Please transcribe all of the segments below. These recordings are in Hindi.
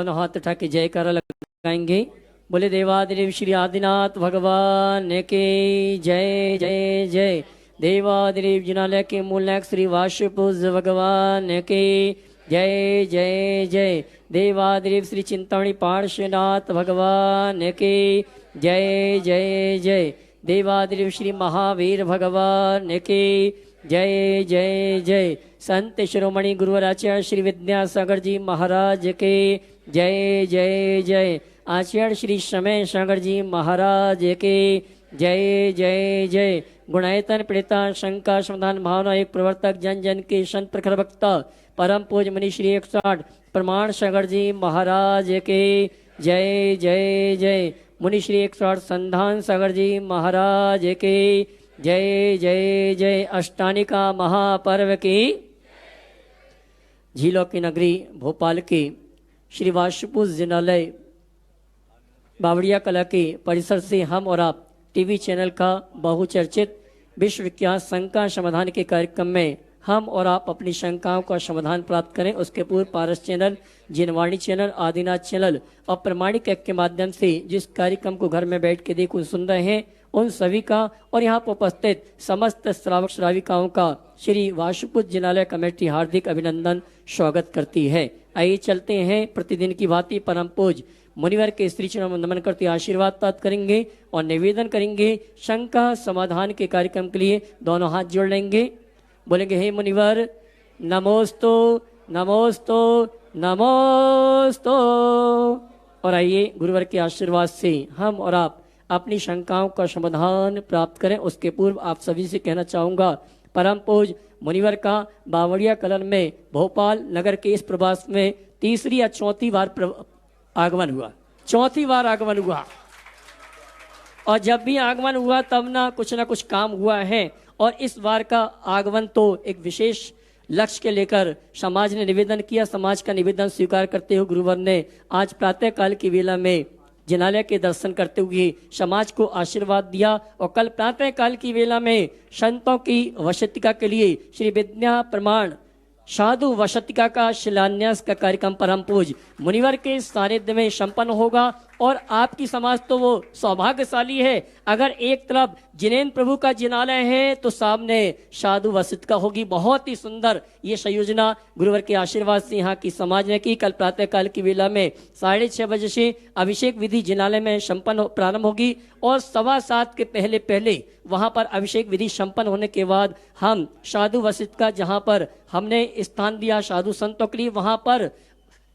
दोनों हाथ उठा के जयकारा लगाएंगे। बोले देवादिदेव श्री आदिनाथ भगवान के जय जय जय। देवादिदेव जिनालय के मूल नायक श्री वाशुपूज्य भगवान के जय जय जय। देवादिदेव श्री चिंतामणि पार्श्वनाथ भगवान के जय जय जय। देवादिदेव श्री महावीर भगवान के जय जय जय। संत शिरोमणि गुरुवर आचार्य श्री विद्यासागर जी महाराज के जय जय जय। आचार्य श्री समय सागर जी महाराज के जय जय जय। गुणायतन पीड़िता शंका समाधान भावना एक प्रवर्तक जन जन के संत प्रखर वक्ता परम पूज मनी श्री 108 प्रमाण सागर जी महाराज के जय जय जय। मुनि श्री 108 संधान सागर जी महाराज के जय जय जय। अष्टानिका महापर्व की झीलों की नगरी भोपाल के श्री वाशुपूज्य जिनालय बावड़िया कला के परिसर से हम और आप टीवी चैनल का बहुचर्चित विश्वविख्यात शंका समाधान के कार्यक्रम में हम और आप अपनी शंकाओं का समाधान प्राप्त करें। उसके पूर्व पारस चैनल, जिनवाणी चैनल, आदिनाथ चैनल और प्रमाणिक ऐप के माध्यम से जिस कार्यक्रम को घर में बैठ के देखो सुन रहे हैं उन सभी का और यहाँ पर उपस्थित समस्त श्रावक श्राविकाओं का श्री वाशुपूज्य जिनालय कमेटी हार्दिक अभिनंदन स्वागत करती है। आइए चलते हैं प्रतिदिन की भांति परम पूज मुनिवर के स्त्री चरणों में नमन करते आशीर्वाद प्राप्त करेंगे और निवेदन करेंगे शंका समाधान के कार्यक्रम के लिए दोनों हाथ जोड़ लेंगे। बोलेंगे हे मुनिवर नमोस्तु नमोस्तु नमोस्तु। और आइए गुरुवर के आशीर्वाद से हम और आप अपनी शंकाओं का समाधान प्राप्त करें। उसके पूर्व आप सभी से कहना चाहूँगा परम पूज मुनिवर का बावड़िया कलन में भोपाल नगर के इस प्रवास में तीसरी या चौथी बार आगमन हुआ। चौथी बार आगमन हुआ और जब भी आगमन हुआ तब ना कुछ काम हुआ है। और इस बार का आगमन तो एक विशेष लक्ष्य के लेकर समाज ने निवेदन किया। समाज का निवेदन स्वीकार करते हुए गुरुवर ने आज प्रातः काल की वेला में जिनालय के दर्शन करते हुए समाज को आशीर्वाद दिया और कल प्रातः काल की वेला में संतों की वशतिका के लिए श्री विद्या प्रमाण साधु वशतिका का शिलान्यास का कार्यक्रम परम पूज मुनिवर के सानिध्य में संपन्न होगा। और आपकी समाज तो वो सौभाग्यशाली है, अगर एक तरफ जिनेन्द्र प्रभु का जिनालय है तो सामने साधु वशतिका होगी। बहुत ही सुंदर ये संयोजना गुरुवर के आशीर्वाद से यहाँ की समाज ने की। कल प्रातः काल की वेला में 6:30 बजे से अभिषेक विधि जिनालय में संपन्न प्रारंभ होगी और 7:15 के पहले वहाँ पर अभिषेक विधि संपन्न होने के बाद हम साधु वशतिका जहाँ पर हमने स्थान दिया साधु संतों के लिए वहाँ पर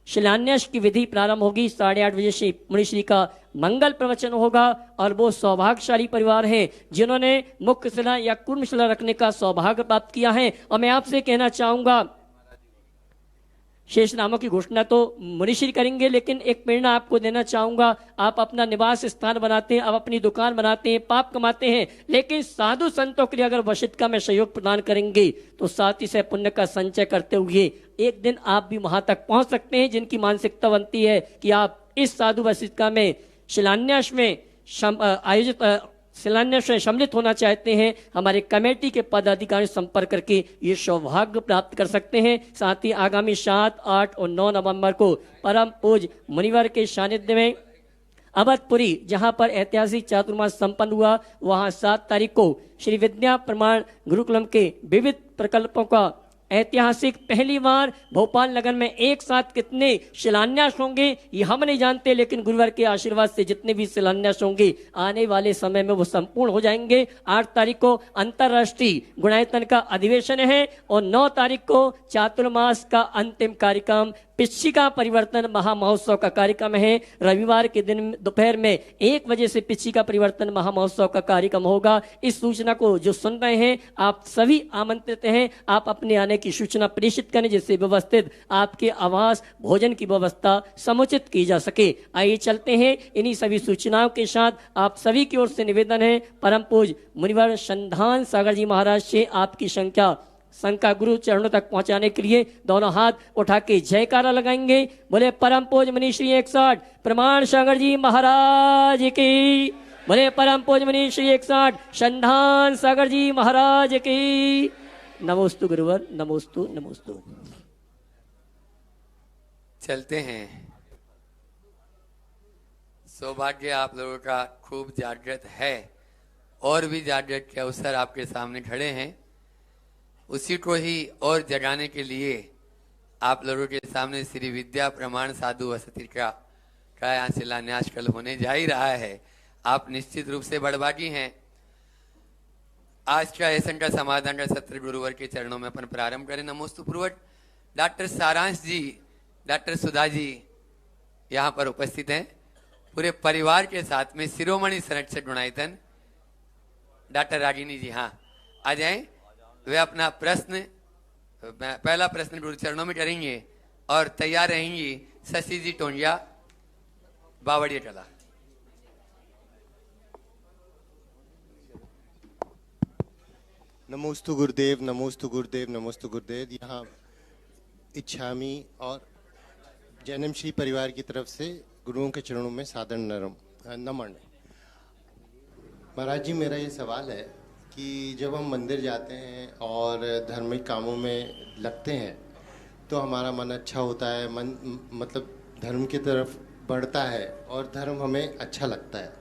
शिलान्यास की विधि प्रारंभ होगी। 8:30 बजे से मुनिश्री का मंगल प्रवचन होगा और वो सौभाग्यशाली परिवार है जिन्होंने मुख्य शिला या कुर्म शिला रखने का सौभाग्य प्राप्त किया है। और मैं आपसे कहना चाहूँगा शेष नामों की घोषणा तो मुनिश्री करेंगे, लेकिन एक प्रेरणा आपको देना चाहूँगा। आप अपना निवास स्थान बनाते हैं, आप अपनी दुकान बनाते हैं, पाप कमाते हैं, लेकिन साधु संतों के लिए अगर वशतिका में सहयोग प्रदान करेंगे तो साथ ही से पुण्य का संचय करते हुए एक दिन आप भी वहां तक पहुंच सकते हैं जिनकी मानसिकता बनती है कि आप इस साधु वशतिका में शिलान्यास में आयोजित शिलान्यास में सम्मिलित होना चाहते हैं। हमारे कमेटी के पदाधिकारी संपर्क करके ये सौभाग्य प्राप्त कर सकते हैं। साथ ही आगामी 7, 8 और 9 नवंबर को परम पूज मुनिवर के सानिध्य में अवधपुरी जहां पर ऐतिहासिक चातुर्मास संपन्न हुआ वहां 7 तारीख को श्री विद्या प्रमाण गुरुकुलम के विविध प्रकल्पों का ऐतिहासिक पहली बार भोपाल नगर में एक साथ कितने शिलान्यास होंगे ये हम नहीं जानते, लेकिन गुरुवर के आशीर्वाद से जितने भी शिलान्यास होंगे आने वाले समय में वो संपूर्ण हो जाएंगे। 8 तारीख को अंतर्राष्ट्रीय गुणायतन का अधिवेशन है और 9 तारीख को चातुर्मास का अंतिम कार्यक्रम पिच्छिका परिवर्तन महामहोत्सव का कार्यक्रम है। रविवार के दिन दोपहर में 1 बजे से पिच्छिका परिवर्तन महामहोत्सव का कार्यक्रम होगा। इस सूचना को जो सुन रहे हैं आप सभी आमंत्रित हैं। आप अपने आने की सूचना प्रेषित करें जिससे व्यवस्थित आपके आवास भोजन की व्यवस्था समुचित की जा सके। आइए चलते हैं इन्हीं सभी सूचनाओं के साथ आप सभी की ओर से निवेदन है परम पूज मुनिवर संधान सागर जी महाराज से आपकी शंका गुरु चरणों तक पहुंचाने के लिए दोनों हाथ उठा के जयकारा लगाएंगे। बोले परम पूज मुनि श्री 108 प्रमाण सागर जी महाराज की। बोले परम पूज मुनि श्री 108 संधान सागर जी महाराज की। नमोस्तु गुरुवर, नमोस्तु नमोस्तु। चलते हैं सौभाग्य आप लोगों का खूब जागृत है और भी जागृत के अवसर आपके सामने खड़े हैं। उसी को ही और जगाने के लिए आप लोगों के सामने श्री विद्या प्रमाण साधु वसति का यहाँ शिलान्यास कल होने जा ही रहा है। आप निश्चित रूप से बड़भागी हैं। आज का ऐसन का समाधान का सत्र गुरुवर के चरणों में अपन प्रारंभ करें। नमोस्तु पूर्वक डॉक्टर सारांश जी, डॉक्टर सुधा जी यहाँ पर उपस्थित हैं। पूरे परिवार के साथ में शिरोमणि संरक्षक गुणायतन डॉक्टर रागिनी जी हाँ आ जाएं। वे अपना प्रश्न पहला प्रश्न गुरु चरणों में करेंगे और तैयार रहेंगी शशि जी टोंडिया बावड़िया कला। नमोस्तु गुरुदेव, नमोस्तु गुरुदेव, नमोस्तु गुरुदेव। यहाँ इच्छामी और जन्म श्री परिवार की तरफ से गुरुओं के चरणों में सादर नमन। महाराज जी, मेरा ये सवाल है कि जब हम मंदिर जाते हैं और धार्मिक कामों में लगते हैं तो हमारा मन अच्छा होता है, मन मतलब धर्म की तरफ बढ़ता है और धर्म हमें अच्छा लगता है।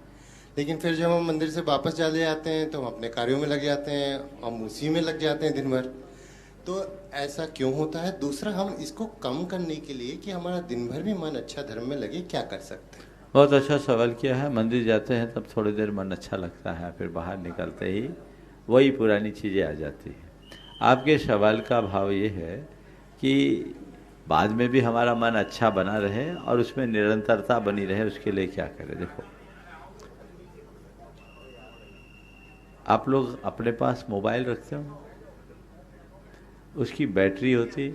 लेकिन फिर जब हम मंदिर से वापस चले जाते हैं तो हम अपने कार्यों में लग जाते हैं, हम उसी में लग जाते हैं दिन भर। तो ऐसा क्यों होता है? दूसरा, हम इसको कम करने के लिए कि हमारा दिन भर भी मन अच्छा धर्म में लगे, क्या कर सकते हैं? बहुत अच्छा सवाल किया है। मंदिर जाते हैं तब थोड़ी देर मन अच्छा लगता है, फिर बाहर निकलते ही वही पुरानी चीज़ें आ जाती हैं। आपके सवाल का भाव ये है कि बाद में भी हमारा मन अच्छा बना रहे और उसमें निरंतरता बनी रहे, उसके लिए क्या करें। देखो, आप लोग अपने पास मोबाइल रखते हो, उसकी बैटरी होती,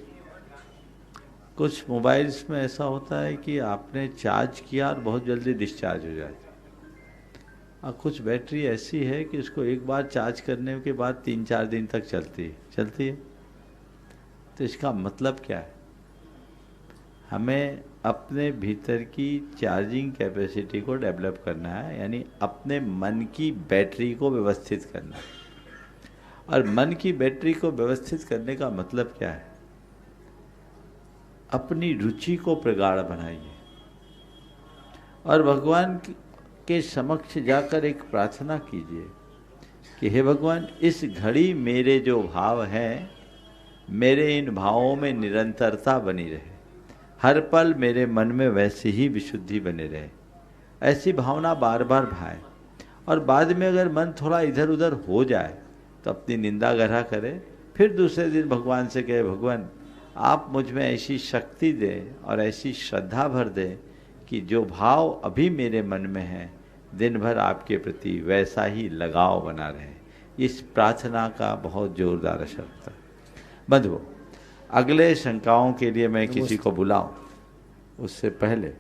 कुछ मोबाइल्स में ऐसा होता है कि आपने चार्ज किया और बहुत जल्दी डिस्चार्ज हो जाती है, और कुछ बैटरी ऐसी है कि उसको एक बार चार्ज करने के बाद 3-4 दिन तक चलती है। तो इसका मतलब क्या है? हमें अपने भीतर की चार्जिंग कैपेसिटी को डेवलप करना है, यानी अपने मन की बैटरी को व्यवस्थित करना है। और मन की बैटरी को व्यवस्थित करने का मतलब क्या है? अपनी रुचि को प्रगाढ़ बनाइए और भगवान के समक्ष जाकर एक प्रार्थना कीजिए कि हे भगवान, इस घड़ी मेरे जो भाव हैं, मेरे इन भावों में निरंतरता बनी रहे, हर पल मेरे मन में वैसी ही विशुद्धि बने रहे। ऐसी भावना बार बार भाए। और बाद में अगर मन थोड़ा इधर उधर हो जाए तो अपनी निंदा गढ़ा करे, फिर दूसरे दिन भगवान से कहे, भगवान आप मुझ में ऐसी शक्ति दें और ऐसी श्रद्धा भर दें कि जो भाव अभी मेरे मन में है, दिन भर आपके प्रति वैसा ही लगाव बना रहे। इस प्रार्थना का बहुत जोरदार असर होता है। बंधुओं, अगले शंकाओं के लिए मैं किसी को बुलाऊं, उससे पहले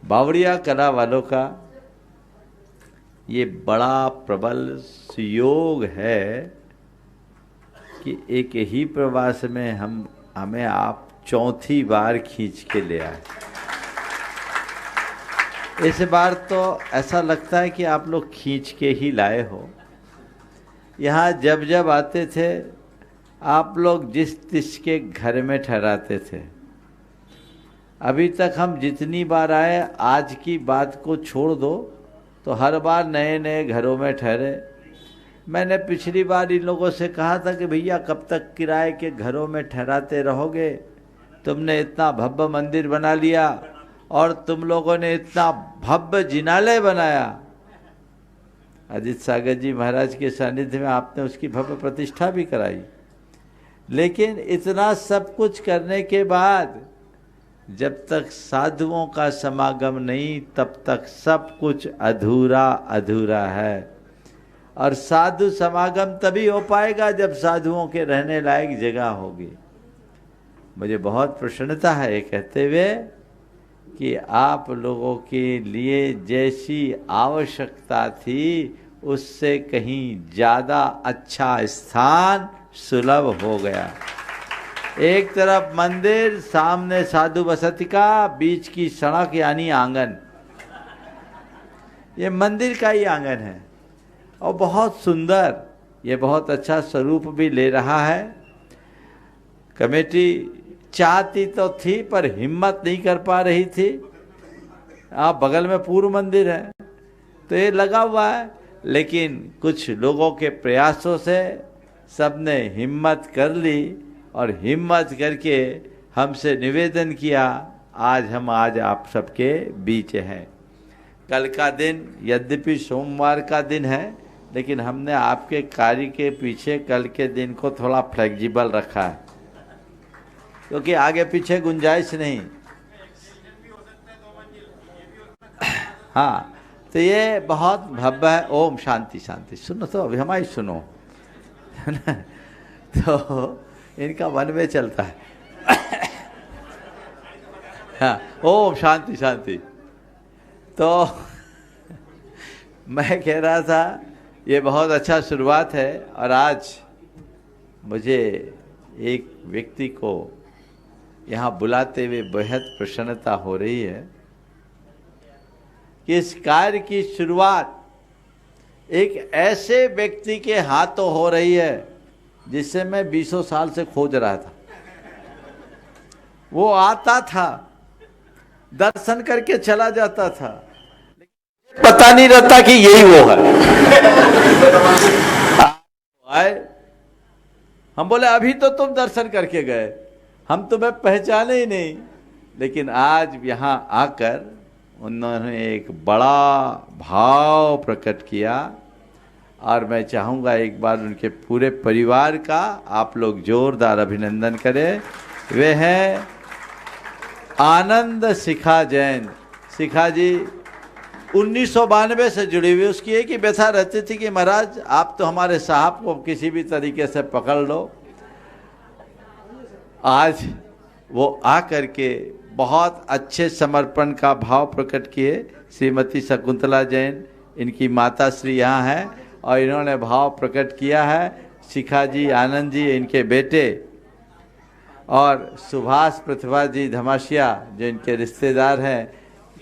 बावड़िया कला वालों का ये बड़ा प्रबल सुयोग है कि एक ही प्रवास में हमें आप चौथी बार खींच के ले आए। इस बार तो ऐसा लगता है कि आप लोग खींच के ही लाए हो। यहाँ जब जब आते थे आप लोग जिस के घर में ठहराते थे। अभी तक हम जितनी बार आए, आज की बात को छोड़ दो तो हर बार नए नए घरों में ठहरे। मैंने पिछली बार इन लोगों से कहा था कि भैया कब तक किराए के घरों में ठहराते रहोगे? तुमने इतना भव्य मंदिर बना लिया और तुम लोगों ने इतना भव्य जिनालय बनाया। अजित सागर जी महाराज के सानिध्य में आपने उसकी भव्य प्रतिष्ठा भी कराई। लेकिन इतना सब कुछ करने के बाद जब तक साधुओं का समागम नहीं, तब तक सब कुछ अधूरा अधूरा है। और साधु समागम तभी हो पाएगा जब साधुओं के रहने लायक जगह होगी। मुझे बहुत प्रसन्नता है ये कहते हुए कि आप लोगों के लिए जैसी आवश्यकता थी उससे कहीं ज़्यादा अच्छा स्थान सुलभ हो गया। एक तरफ मंदिर, सामने साधु वसति का, बीच की सड़क यानी आंगन। ये मंदिर का ही आंगन है और बहुत सुंदर, ये बहुत अच्छा स्वरूप भी ले रहा है। कमेटी चाहती तो थी पर हिम्मत नहीं कर पा रही थी। आप बगल में पूर्व मंदिर है, तो ये लगा हुआ है। लेकिन कुछ लोगों के प्रयासों से सबने हिम्मत कर ली और हिम्मत करके हमसे निवेदन किया, आज आप सबके बीच हैं। कल का दिन यद्यपि सोमवार का दिन है, लेकिन हमने आपके कार्य के पीछे कल के दिन को थोड़ा फ्लेक्सिबल रखा है, क्योंकि आगे पीछे गुंजाइश नहीं। हाँ, तो ये बहुत भव्य है। ओम शांति शांति। सुनो तो अभी हमारी सुनो तो इनका वन वे चलता है। हाँ, ओम शांति शांति। तो मैं कह रहा था ये बहुत अच्छा शुरुआत है, और आज मुझे एक व्यक्ति को यहाँ बुलाते हुए बेहद प्रसन्नता हो रही है कि इस कार्य की शुरुआत एक ऐसे व्यक्ति के हाथों हो रही है जिसे मैं 20 साल से खोज रहा था। वो आता था, दर्शन करके चला जाता था, पता नहीं रहता कि यही वो है। आए, हम बोले अभी तो तुम दर्शन करके गए, हम तुम्हें पहचाने ही नहीं। लेकिन आज यहाँ आकर उन्होंने एक बड़ा भाव प्रकट किया, और मैं चाहूँगा एक बार उनके पूरे परिवार का आप लोग जोरदार अभिनंदन करें। वे हैं आनंद शिखा जैन। शिखा जी 1992 से जुड़ी हुई। उसकी एक ही व्यथा रहती थी कि महाराज आप तो हमारे साहब को किसी भी तरीके से पकड़ लो। आज वो आकर के बहुत अच्छे समर्पण का भाव प्रकट किए। श्रीमती शकुंतला जैन इनकी माता श्री यहाँ है, और इन्होंने भाव प्रकट किया है। शिखा जी, आनंद जी इनके बेटे, और सुभाष प्रतिभा जी धमाशिया जो इनके रिश्तेदार हैं,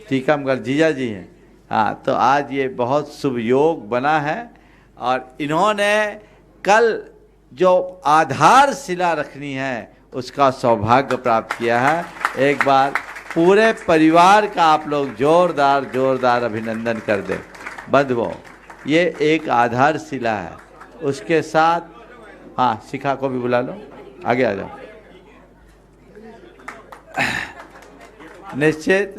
टीकमगढ़ जीजा जी हैं। हाँ, तो आज ये बहुत शुभ योग बना है, और इन्होंने कल जो आधारशिला रखनी है उसका सौभाग्य प्राप्त किया है। एक बार पूरे परिवार का आप लोग जोरदार अभिनंदन कर दें। बंधुओं, ये एक आधारशिला है। उसके साथ हाँ, शिखा को भी बुला लो, आगे आ जाओ। निश्चित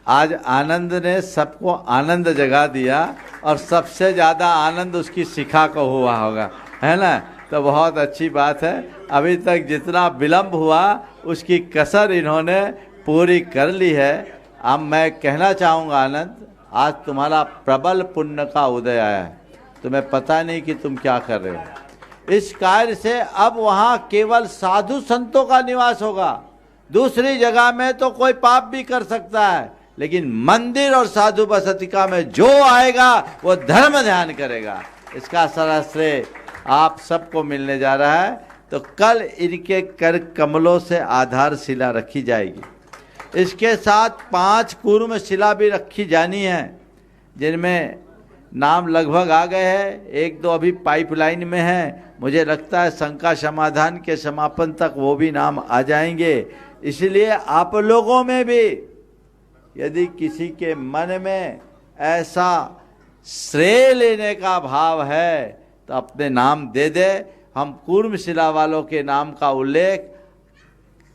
आज आनंद ने सबको आनंद जगा दिया, और सबसे ज़्यादा आनंद उसकी शिखा को हुआ होगा, है ना? तो बहुत अच्छी बात है। अभी तक जितना विलंब हुआ उसकी कसर इन्होंने पूरी कर ली है। अब मैं कहना चाहूँगा आनंद, आज तुम्हारा प्रबल पुण्य का उदय आया है। तुम्हें पता नहीं कि तुम क्या कर रहे हो। इस कार्य से अब वहाँ केवल साधु संतों का निवास होगा। दूसरी जगह में तो कोई पाप भी कर सकता है, लेकिन मंदिर और साधु बसतिका में जो आएगा वो धर्म ध्यान करेगा। इसका सारा श्रेय आप सबको मिलने जा रहा है। तो कल इनके कर कमलों से आधारशिला रखी जाएगी। इसके साथ 5 कूर्म शिला भी रखी जानी है, जिनमें नाम लगभग आ गए हैं। 1-2 अभी पाइपलाइन में है। मुझे लगता है शंका समाधान के समापन तक वो भी नाम आ जाएंगे। इसलिए आप लोगों में भी यदि किसी के मन में ऐसा श्रेय लेने का भाव है तो अपने नाम दे दे। हम कूर्म शिला वालों के नाम का उल्लेख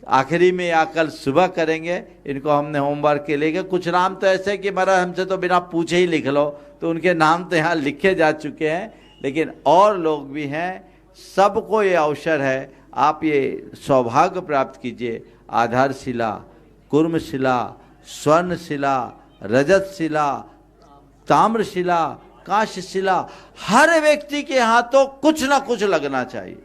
आखिरी में या कल सुबह करेंगे। इनको हमने होमवर्क के लिए, कुछ नाम तो ऐसे कि महाराज हमसे तो बिना पूछे ही लिख लो, तो उनके नाम तो यहाँ लिखे जा चुके हैं, लेकिन और लोग भी हैं। सबको ये अवसर है, आप ये सौभाग्य प्राप्त कीजिए। आधारशिला, कूर्मशिला, स्वर्णशिला, रजतशिला, ताम्रशिला, कांस्यशिला, हर व्यक्ति के हाथों कुछ ना कुछ लगना चाहिए।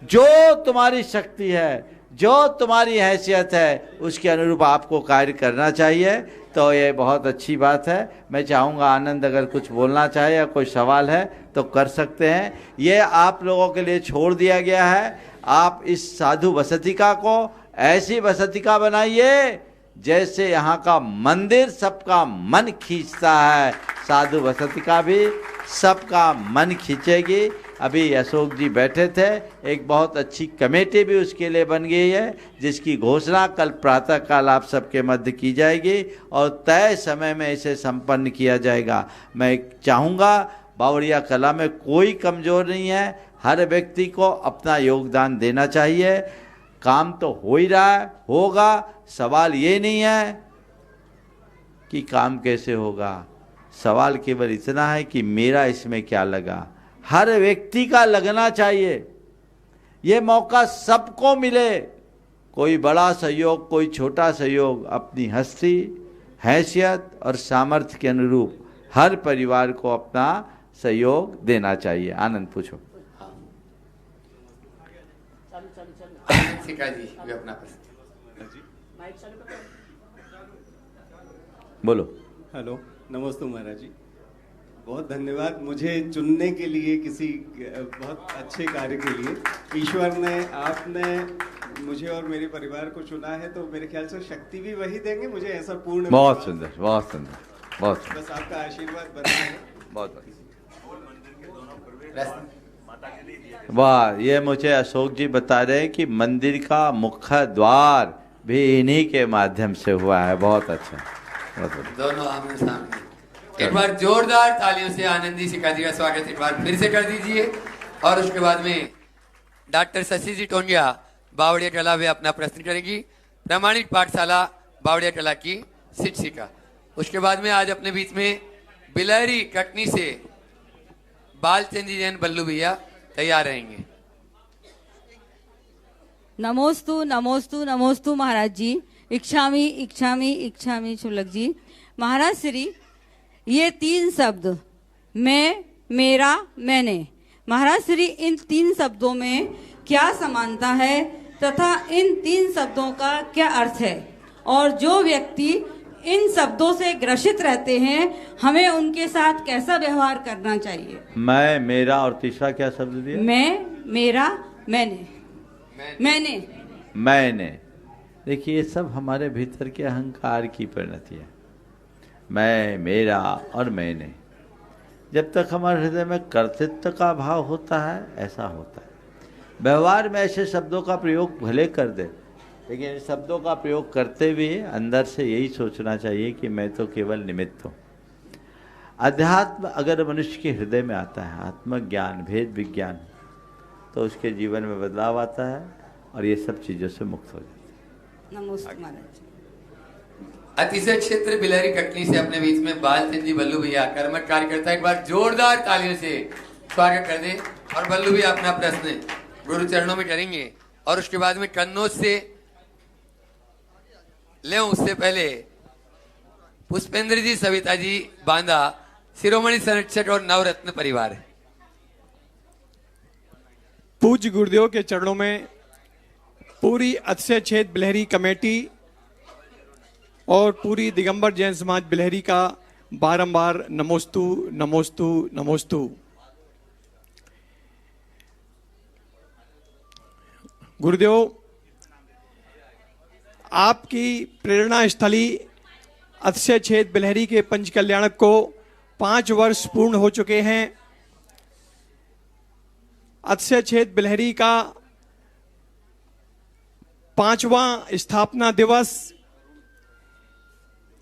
जो तुम्हारी शक्ति है, जो तुम्हारी हैसियत है, उसके अनुरूप आपको कार्य करना चाहिए। तो ये बहुत अच्छी बात है। मैं चाहूँगा आनंद अगर कुछ बोलना चाहे या कोई सवाल है तो कर सकते हैं। ये आप लोगों के लिए छोड़ दिया गया है। आप इस साधु बसतिका को ऐसी बसतिका बनाइए जैसे यहाँ का मंदिर सबका मन खींचता है, साधु बसतिका भी सबका मन खींचेगी। अभी अशोक जी बैठे थे, एक बहुत अच्छी कमेटी भी उसके लिए बन गई है, जिसकी घोषणा कल प्रातःकाल आप सबके मध्य की जाएगी और तय समय में इसे संपन्न किया जाएगा। मैं चाहूँगा, बावड़िया कला में कोई कमज़ोर नहीं है, हर व्यक्ति को अपना योगदान देना चाहिए। काम तो हो ही रहा है, होगा। सवाल ये नहीं है कि काम कैसे होगा, सवाल केवल इतना है कि मेरा इसमें क्या लगा। हर व्यक्ति का लगना चाहिए, ये मौका सबको मिले। कोई बड़ा सहयोग, कोई छोटा सहयोग, अपनी हस्ती, हैसियत और सामर्थ्य के अनुरूप हर परिवार को अपना सहयोग देना चाहिए। आनंद पूछो। शिखा जी भी अपना प्रश्न। बोलो। हेलो, नमस्ते महाराज जी, बहुत धन्यवाद मुझे चुनने के लिए, किसी बहुत अच्छे कार्य के लिए। ईश्वर ने, आपने मुझे और मेरे परिवार को चुना है, तो मेरे ख्याल से शक्ति भी वही देंगे मुझे, ऐसा पूर्ण बहुत सुंदर, बहुत सुंदर, बहुत सुंदर। बस आपका आशीर्वाद बना है। बहुत वाह, ये मुझे अशोक जी बता रहे हैं कि मंदिर का मुख्य द्वार भी इन्हीं के माध्यम से हुआ है। बहुत अच्छा, बहुत अच्छा। दोनों आमने सामने। एक बार जोरदार तालियों से आनंदी शिखा जी का स्वागत एक बार फिर से कर दीजिए। और उसके बाद में डॉक्टर शशि जी टोंगिया बावड़िया कला वे अपना प्रश्न करेगी, प्रामाणिक पाठशाला बावड़िया कला की शिक्षिका। उसके बाद में आज अपने बीच में बिलहरी कटनी से बालचंद जी जैन बल्लू भैया तैयार रहेंगे। नमोस्तु नमोस्तु नमोस्तु महाराज जी। इच्छामी इच्छामी इच्छामी शुल्लक जी। महाराज श्री, ये 3 शब्द, मैं, मेरा, मैंने, महाराज श्री, इन 3 शब्दों में क्या समानता है तथा इन 3 शब्दों का क्या अर्थ है, और जो व्यक्ति इन शब्दों से ग्रसित रहते हैं हमें उनके साथ कैसा व्यवहार करना चाहिए? मैं, मेरा और तीसरा क्या शब्द दिया? मैं, मेरा, मैंने। देखिए, ये सब हमारे भीतर के अहंकार की परिणति है। मैं, मेरा और मैंने। जब तक हमारे हृदय में कर्तृत्व का भाव होता है, ऐसा होता है। व्यवहार में ऐसे शब्दों का प्रयोग भले कर दे, लेकिन इन शब्दों का प्रयोग करते हुए अंदर से यही सोचना चाहिए कि मैं तो केवल निमित्त हूँ। अध्यात्म अगर मनुष्य के हृदय में आता है, आत्मज्ञान, भेद विज्ञान, तो उसके जीवन में बदलाव आता है और ये सब चीज़ों से मुक्त हो जाता है। नमस्ते महाराज। अतिशय क्षेत्र बिलहरी कटनी से अपने बीच में बालचंद जी बल्लू भैया कर्मठ कार्यकर्ता, एक बार जोरदार तालियों से स्वागत कर दें। और बल्लू भैया अपना प्रश्न गुरु चरणों में करेंगे। और उसके बाद में कन्नौज से ले, उससे पहले पुष्पेंद्र जी, सविता जी बांदा, शिरोमणि संरक्षक और नवरत्न परिवार। पूज्य गुरुदेव के चरणों में पूरी अतिशय क्षेत्र बिलहरी कमेटी और पूरी दिगंबर जैन समाज बिलहरी का बारंबार नमोस्तु नमोस्तु नमोस्तु। गुरुदेव, आपकी प्रेरणा स्थली अतिशय क्षेत्र बिलहरी के पंच कल्याणक को 5 वर्ष पूर्ण हो चुके हैं। अतिशय क्षेत्र बिलहरी का 5वां स्थापना दिवस,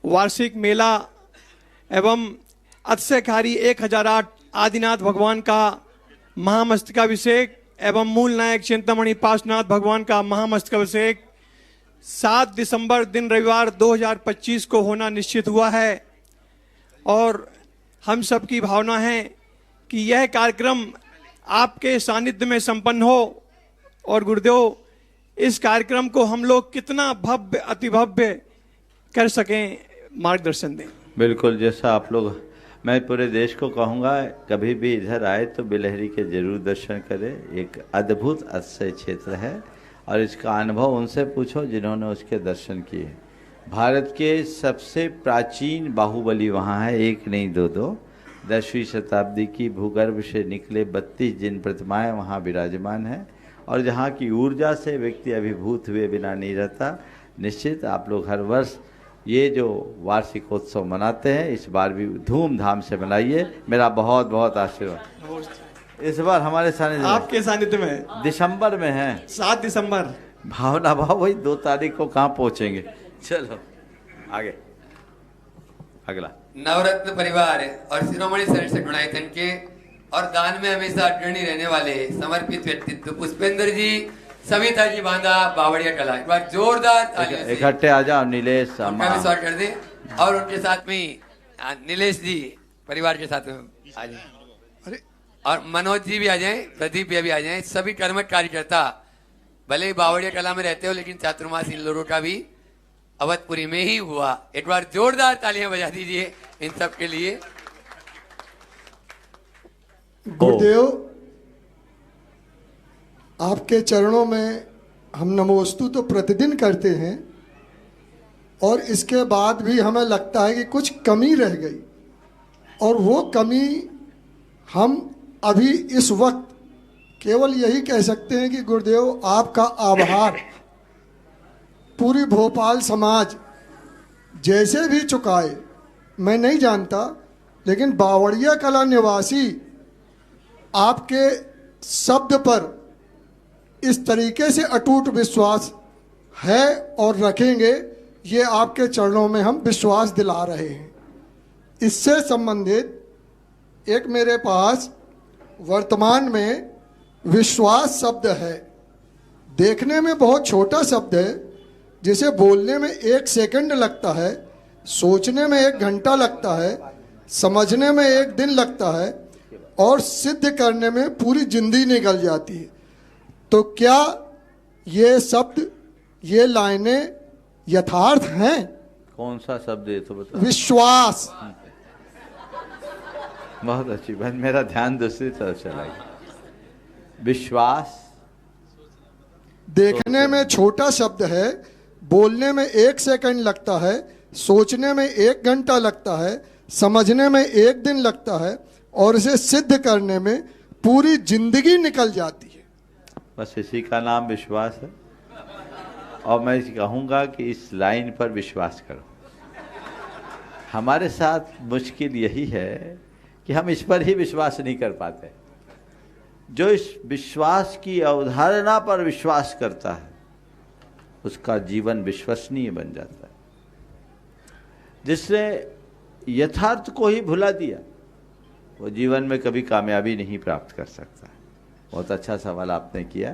वार्षिक मेला एवं अतिशयकारी 1008 आदिनाथ भगवान का महामस्तकाभिषेक एवं मूल नायक चिंतामणि पार्श्वनाथ भगवान का महामस्तकाभिषेक 7 दिसंबर दिन रविवार 2025 को होना निश्चित हुआ है। और हम सबकी भावना है कि यह कार्यक्रम आपके सानिध्य में संपन्न हो। और गुरुदेव, इस कार्यक्रम को हम लोग कितना भव्य अतिभव्य कर सकें, मार्गदर्शन दें। बिल्कुल, जैसा आप लोग, मैं पूरे देश को कहूँगा, कभी भी इधर आए तो बिलहरी के जरूर दर्शन करें। एक अद्भुत अतिशय क्षेत्र है और इसका अनुभव उनसे पूछो जिन्होंने उसके दर्शन किए। भारत के सबसे प्राचीन बाहुबली वहाँ है, एक नहीं दो। 10वीं शताब्दी की भूगर्भ से निकले 32 जिन प्रतिमाएँ वहाँ विराजमान हैं और जहाँ की ऊर्जा से व्यक्ति अभिभूत हुए बिना नहीं रहता। निश्चित आप लोग हर वर्ष ये जो वार्षिकोत्सव मनाते हैं, इस बार भी धूमधाम से मनाइए। मेरा बहुत बहुत आशीर्वाद। इस बार हमारे सानिध्य में आपके सानिध्य में दिसंबर में है 7 दिसंबर। भावना भाव वही 2 तारीख को कहाँ पहुंचेंगे। चलो आगे अगला। नवरत्न परिवार और शिरोमणि सरस्वती गुणायतन के और दान में हमेशा अग्रणी रहने वाले समर्पित व्यक्तित्व पुष्पेंद्र जी, सविता जी बांदा, बावड़िया कला। एक बार जोरदार तालियों से इकट्ठे आ जाओ। नीलेश उनका भी स्वागत कर दे और उनके साथ में नीलेश जी परिवार के साथ में आ जाए और मनोज जी भी आ जाएं, प्रदीप भी आ जाएं। सभी कर्मठ कार्यकर्ता भले ही बावड़िया कला में रहते हो लेकिन चातुर्मास इन लोगों का भी अवधपुरी में ही हुआ। एक बार जोरदार तालियां बजा दीजिए इन सब के लिए। गुरुदेव, आपके चरणों में हम नमोस्तु तो प्रतिदिन करते हैं और इसके बाद भी हमें लगता है कि कुछ कमी रह गई और वो कमी हम अभी इस वक्त केवल यही कह सकते हैं कि गुरुदेव आपका आभार पूरी भोपाल समाज जैसे भी चुकाए मैं नहीं जानता, लेकिन बावड़िया कला निवासी आपके शब्द पर इस तरीके से अटूट विश्वास है और रखेंगे, ये आपके चरणों में हम विश्वास दिला रहे हैं। इससे संबंधित एक मेरे पास वर्तमान में विश्वास शब्द है। देखने में बहुत छोटा शब्द है, जिसे बोलने में 1 सेकंड लगता है, सोचने में 1 घंटा लगता है, समझने में 1 दिन लगता है और सिद्ध करने में पूरी जिंदगी निकल जाती है। तो क्या ये शब्द, ये लाइनें यथार्थ हैं? कौन सा शब्द है तो बताओ। विश्वास। बहुत अच्छी बात, मेरा ध्यान दूसरी तरफ चला गया। विश्वास देखने में छोटा शब्द है, बोलने में 1 सेकंड लगता है, सोचने में 1 घंटा लगता है, समझने में 1 दिन लगता है और इसे सिद्ध करने में पूरी जिंदगी निकल जाती है। बस इसी का नाम विश्वास है और मैं कहूँगा कि इस लाइन पर विश्वास करो। हमारे साथ मुश्किल यही है कि हम इस पर ही विश्वास नहीं कर पाते। जो इस विश्वास की अवधारणा पर विश्वास करता है उसका जीवन विश्वसनीय बन जाता है। जिसने यथार्थ को ही भुला दिया वो जीवन में कभी कामयाबी नहीं प्राप्त कर सकता। बहुत अच्छा सवाल आपने किया।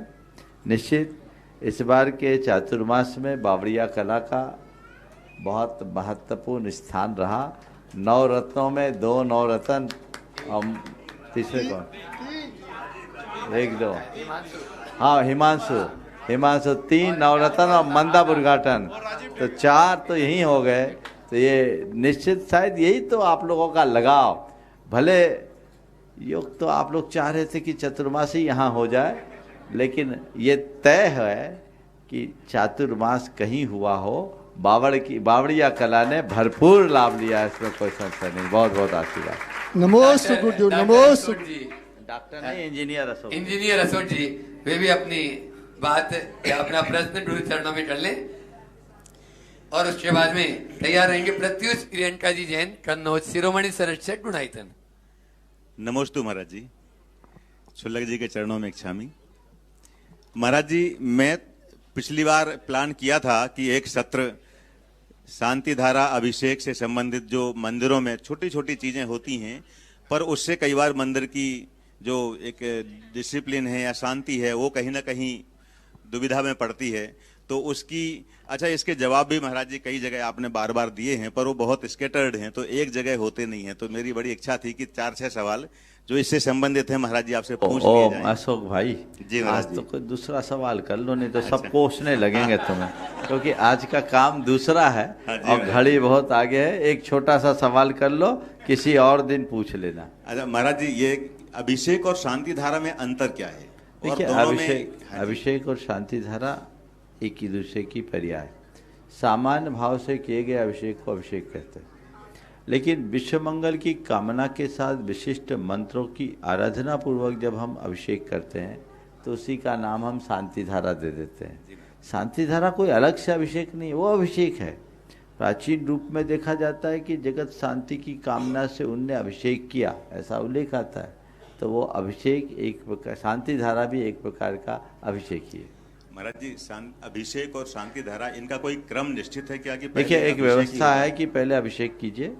निश्चित इस बार के चातुर्मास में बावड़िया कला का बहुत महत्वपूर्ण स्थान रहा। 9 रत्नों में 2 नवरत्न और तीसरे कौन? 1 2 हाँ हिमांशु 3 नवरत्न और मंदा बुर्घाटन, तो 4 तो यही हो गए। तो ये निश्चित शायद यही तो आप लोगों का लगाव। भले योग तो आप लोग चाह रहे थे कि चतुर्मासी यहाँ हो जाए, लेकिन ये तय है कि चातुर्मास कहीं हुआ हो। बावड़िया कला ने भरपूर लाभ लिया, इसमें कोई संशय नहीं। बहुत बहुत आशीर्वाद। नमोस्तु गुरुदेव, नमोस्तु। डॉक्टर नहीं, इंजीनियर अशोक जी वे भी अपनी बात या अपना प्रश्न गुरु चरणों में कर लें और उसके बाद में तैयार रहेंगे प्रत्युष प्रियंका जी जैन, कन्नौज, शिरोमणि सरस्वती गुणायतन। नमोस्तु महाराज जी, शुल्लक जी के चरणों में इच्छामी। महाराज जी, मैं पिछली बार प्लान किया था कि एक सत्र शांति धारा अभिषेक से संबंधित जो मंदिरों में छोटी छोटी चीजें होती हैं, पर उससे कई बार मंदिर की जो एक डिसिप्लिन है या शांति है वो कहीं ना कहीं दुविधा में पड़ती है। तो उसकी अच्छा, इसके जवाब भी महाराज जी कई जगह आपने बार बार दिए हैं, पर वो बहुत स्कैटर्ड हैं, तो एक जगह होते नहीं हैं। तो मेरी बड़ी इच्छा थी कि 4-6 सवाल जो इससे संबंधित है महाराज जी आपसे पूछ लिए जाएं। अशोक भाई जी आज तो कोई दूसरा सवाल कर लो, नहीं तो सब कोसने लगेंगे तुम्हें, क्योंकि आज का काम दूसरा है और घड़ी बहुत आगे है। एक छोटा सा सवाल कर लो, किसी और दिन पूछ लेना। अच्छा महाराज जी, ये अभिषेक और शांति धारा में अंतर क्या है? देखिए, अभिषेक और शांति धारा एक ही दूसरे की पर्याय। सामान्य भाव से किए गए अभिषेक को अभिषेक कहते हैं, लेकिन विश्व मंगल की कामना के साथ विशिष्ट मंत्रों की आराधना पूर्वक जब हम अभिषेक करते हैं तो उसी का नाम हम शांति धारा दे देते हैं। शांति धारा कोई अलग से अभिषेक नहीं, वो अभिषेक है। प्राचीन रूप में देखा जाता है कि जगत शांति की कामना से उनने अभिषेक किया, ऐसा उल्लेख आता है। तो तो वो अभिषेक एक प्रकार, शांति धारा भी एक प्रकार का अभिषेक ही है। महाराज जी, अभिषेक और शांति धारा, इनका कोई क्रम निश्चित है क्या? कि देखिए, एक व्यवस्था है कि पहले अभिषेक कीजिए,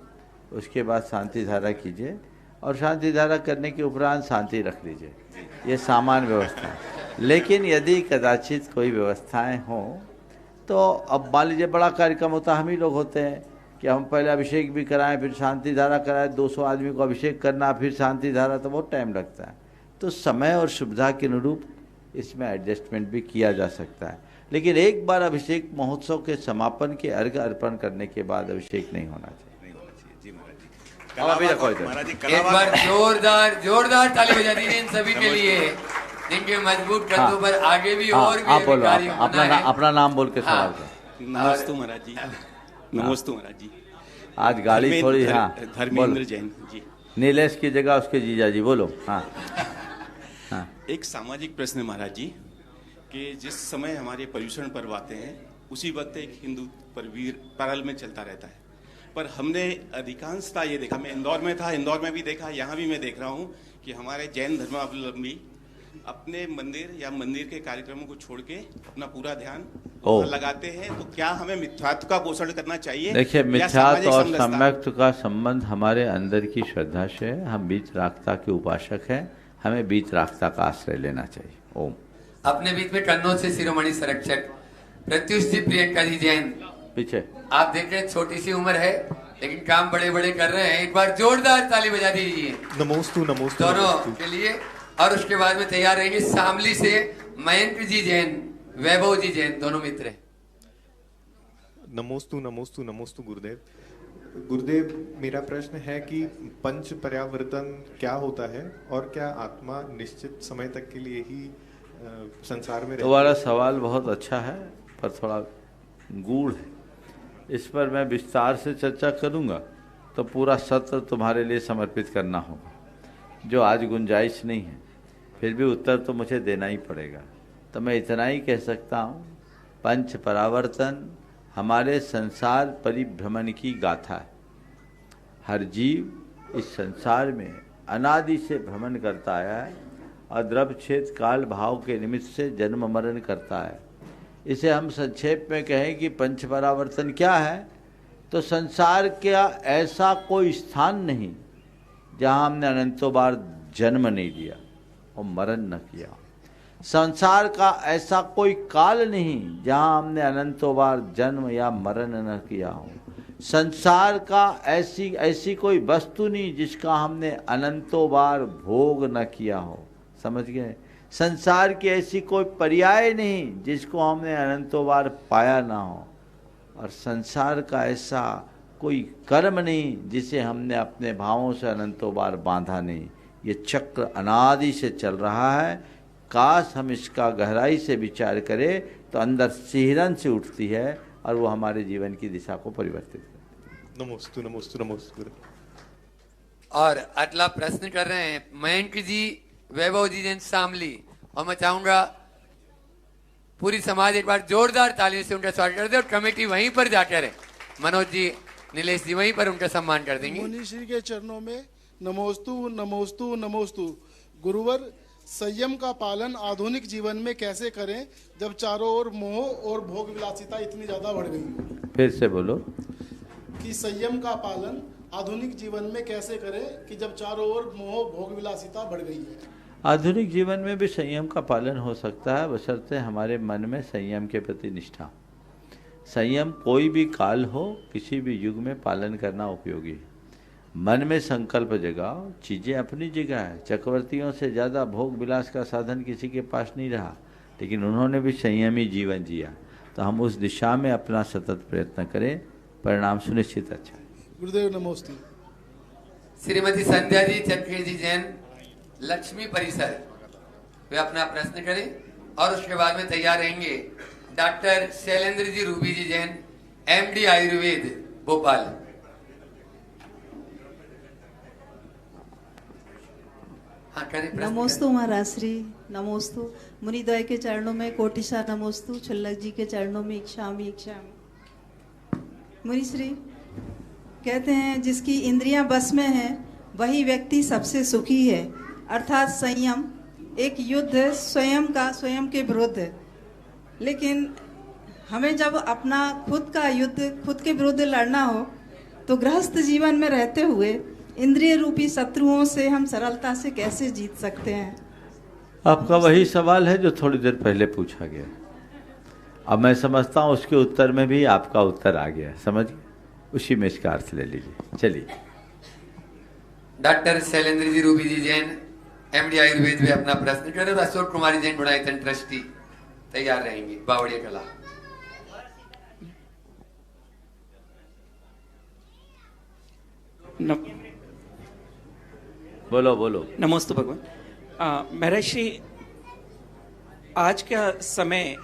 उसके बाद शांति धारा कीजिए, और शांति धारा करने के उपरांत शांति रख लीजिए। ये सामान्य व्यवस्था है। लेकिन यदि कदाचित कोई व्यवस्थाएं हों, तो अब मान लीजिए बड़ा कार्यक्रम होता है, हम ही लोग होते हैं कि हम पहले अभिषेक भी कराएं, फिर शांति धारा कराएं, 200 आदमी को अभिषेक करना, फिर शांति धारा, तो बहुत टाइम लगता है। तो समय और सुविधा के अनुरूप इसमें एडजस्टमेंट भी किया जा सकता है। लेकिन एक बार अभिषेक महोत्सव के समापन के अर्घ्य अर्पण करने के बाद अभिषेक नहीं होना चाहिए। जी महाराज जी, महाराज जी, एक बार जोरदार ताली बजा दीजिए इन सभी के लिए, जिनके मजबूत कंधों पर आगे भी और भी आप बोलो, अधिकारी होना है। अपना नाम बोल के सवाल करें। नमस्ते महाराज जी। नमस्ते महाराज जी। आज गाड़ी थोड़ी, हाँ, धर्मेंद्र जैन जी। नीलेश की जगह उसके जीजा जी, बोलो। हाँ, हाँ। एक सामाजिक प्रश्न है महाराज जी, कि जिस समय हमारे पर्यूषण पर्व आते हैं, उसी वक्त एक हिंदू पैरल में चलता रहता है। पर हमने अधिकांशता ये देखा, मैं इंदौर में था, इंदौर में भी देखा, यहाँ भी मैं देख रहा हूँ कि हमारे जैन धर्मावलंबी अपने मंदिर या मंदिर के कार्यक्रमों को छोड़ के अपना पूरा ध्यान लगाते हैं। तो क्या हमें मिथ्यात्व का पोषण करना चाहिए? देखिए, मिथ्यात्व और सम्यक्त्व का संबंध हमारे अंदर की श्रद्धा से है। हम बीच रागता के उपासक हैं, हमें बीच रागता का आश्रय लेना चाहिए। ओम। अपने बीच में कन्नौज से शिरोमणि संरक्षक प्रत्युष जी प्रियंका जी जैन पीछे आप देख रहे हैं, छोटी सी उम्र है लेकिन काम बड़े बड़े कर रहे हैं। एक बार जोरदार ताली बजा दीजिए नमोस्तु दोनों के लिए। और उसके बाद में तैयार रहेंगे शामली से मयंक जी जैन, वैभव जी जैन, दोनों मित्र हैं। नमोस्तु गुरुदेव। गुरुदेव, मेरा प्रश्न है कि पंच पर्यावर्तन क्या होता है और क्या आत्मा निश्चित समय तक के लिए ही संसार में? तुम्हारा सवाल बहुत अच्छा है, पर थोड़ा गूढ़ है। इस पर मैं विस्तार से चर्चा करूंगा तो पूरा सत्र तुम्हारे लिए समर्पित करना होगा, जो आज गुंजाइश नहीं है। फिर भी उत्तर तो मुझे देना ही पड़ेगा। तो मैं इतना ही कह सकता हूँ, पंच परावर्तन हमारे संसार परिभ्रमण की गाथा है। हर जीव इस संसार में अनादि से भ्रमण करता आया है और द्रव्य क्षेत्र काल भाव के निमित्त से जन्म मरण करता है। इसे हम संक्षेप में कहें कि पंच परावर्तन क्या है, तो संसार का ऐसा कोई स्थान नहीं जहाँ हमने अनंतों बार जन्म नहीं लिया और मरण न किया। संसार का ऐसा कोई काल नहीं जहाँ हमने अनंतों बार जन्म या मरण न किया हो। संसार का ऐसी कोई वस्तु नहीं जिसका हमने अनंतों बार भोग न किया हो। समझ गए? संसार की ऐसी कोई पर्याय नहीं जिसको हमने अनंतों बार पाया ना हो। और संसार का ऐसा कोई कर्म नहीं जिसे हमने अपने भावों से अनंतों बार बांधा नहीं। ये चक्र अनादि से चल रहा है। काश हम इसका गहराई से विचार करें तो अंदर सिहरन से उठती है और वो हमारे जीवन की दिशा को परिवर्तित करती है। नमोस्तु। और अगला प्रश्न कर रहे हैं मयंक जी, वैभव जी जैन शामली। और मैं चाहूंगा पूरी समाज एक बार जोरदार तालियों से उनका स्वागत कर दे और कमेटी वहीं पर जाकर है। मनोज जी, नीलेश जी वहीं पर उनका सम्मान कर देंगे। मुनि श्री के चरणों में नमोस्तु। गुरुवर, संयम का पालन आधुनिक जीवन में कैसे करें जब चारों ओर मोह और भोग विलासिता इतनी ज्यादा बढ़ गई है? फिर से बोलो। कि संयम का पालन आधुनिक जीवन में कैसे करें कि जब चारों ओर मोह भोग विलासिता बढ़ गई है? आधुनिक जीवन में भी संयम का पालन हो सकता है, बशर्ते हमारे मन में संयम के प्रति निष्ठा। संयम कोई भी काल हो, किसी भी युग में पालन करना उपयोगी है। मन में संकल्प जगाओ, चीज़ें अपनी जगह है। चक्रवर्तियों से ज़्यादा भोग विलास का साधन किसी के पास नहीं रहा, लेकिन उन्होंने भी संयमी जीवन जिया। तो हम उस दिशा में अपना सतत प्रयत्न करें, परिणाम सुनिश्चित अच्छा है। गुरुदेव नमोस्तु। श्रीमती संध्या जी चक्री जी जैन, लक्ष्मी परिसर, वे अपना प्रश्न करें। और उसके बाद में तैयार रहेंगे डॉक्टर शैलेंद्र जी रूबी जी जैन, MD आयुर्वेद, भोपाल। हाँ, नमोस्तु महाराज श्री, नमोस्तु। मुनिद्वय के चरणों में कोटिशा नमोस्तु। छल्लक जी के चरणों में इक्षामि। मुनि श्री कहते हैं, जिसकी इंद्रियां बस में हैं वही व्यक्ति सबसे सुखी है। अर्थात संयम एक युद्ध है, स्वयं के विरुद्ध है। लेकिन हमें जब अपना खुद का युद्ध खुद के विरुद्ध लड़ना हो तो गृहस्थ जीवन में रहते हुए इंद्रिय रूपी शत्रुओं से हम सरलता से कैसे जीत सकते हैं? आपका वही सवाल है जो थोड़ी देर पहले पूछा गया। अब मैं समझता हूँ उसके उत्तर में भी आपका उत्तर आ गया, समझ गए? उसी में इसका अर्थ ले लीजिए। चलिए। डॉक्टर शैलेंद्र जी रूबी जी जैन एमडी आयुर्वेद में अपना प्रश्न करें और अशोक कुमारी जैन गुणायतन ट्रस्टी तैयार रहेंगे, बावड़िया कला। बोलो। नमस्ते भगवान। महर्षि, आज का समय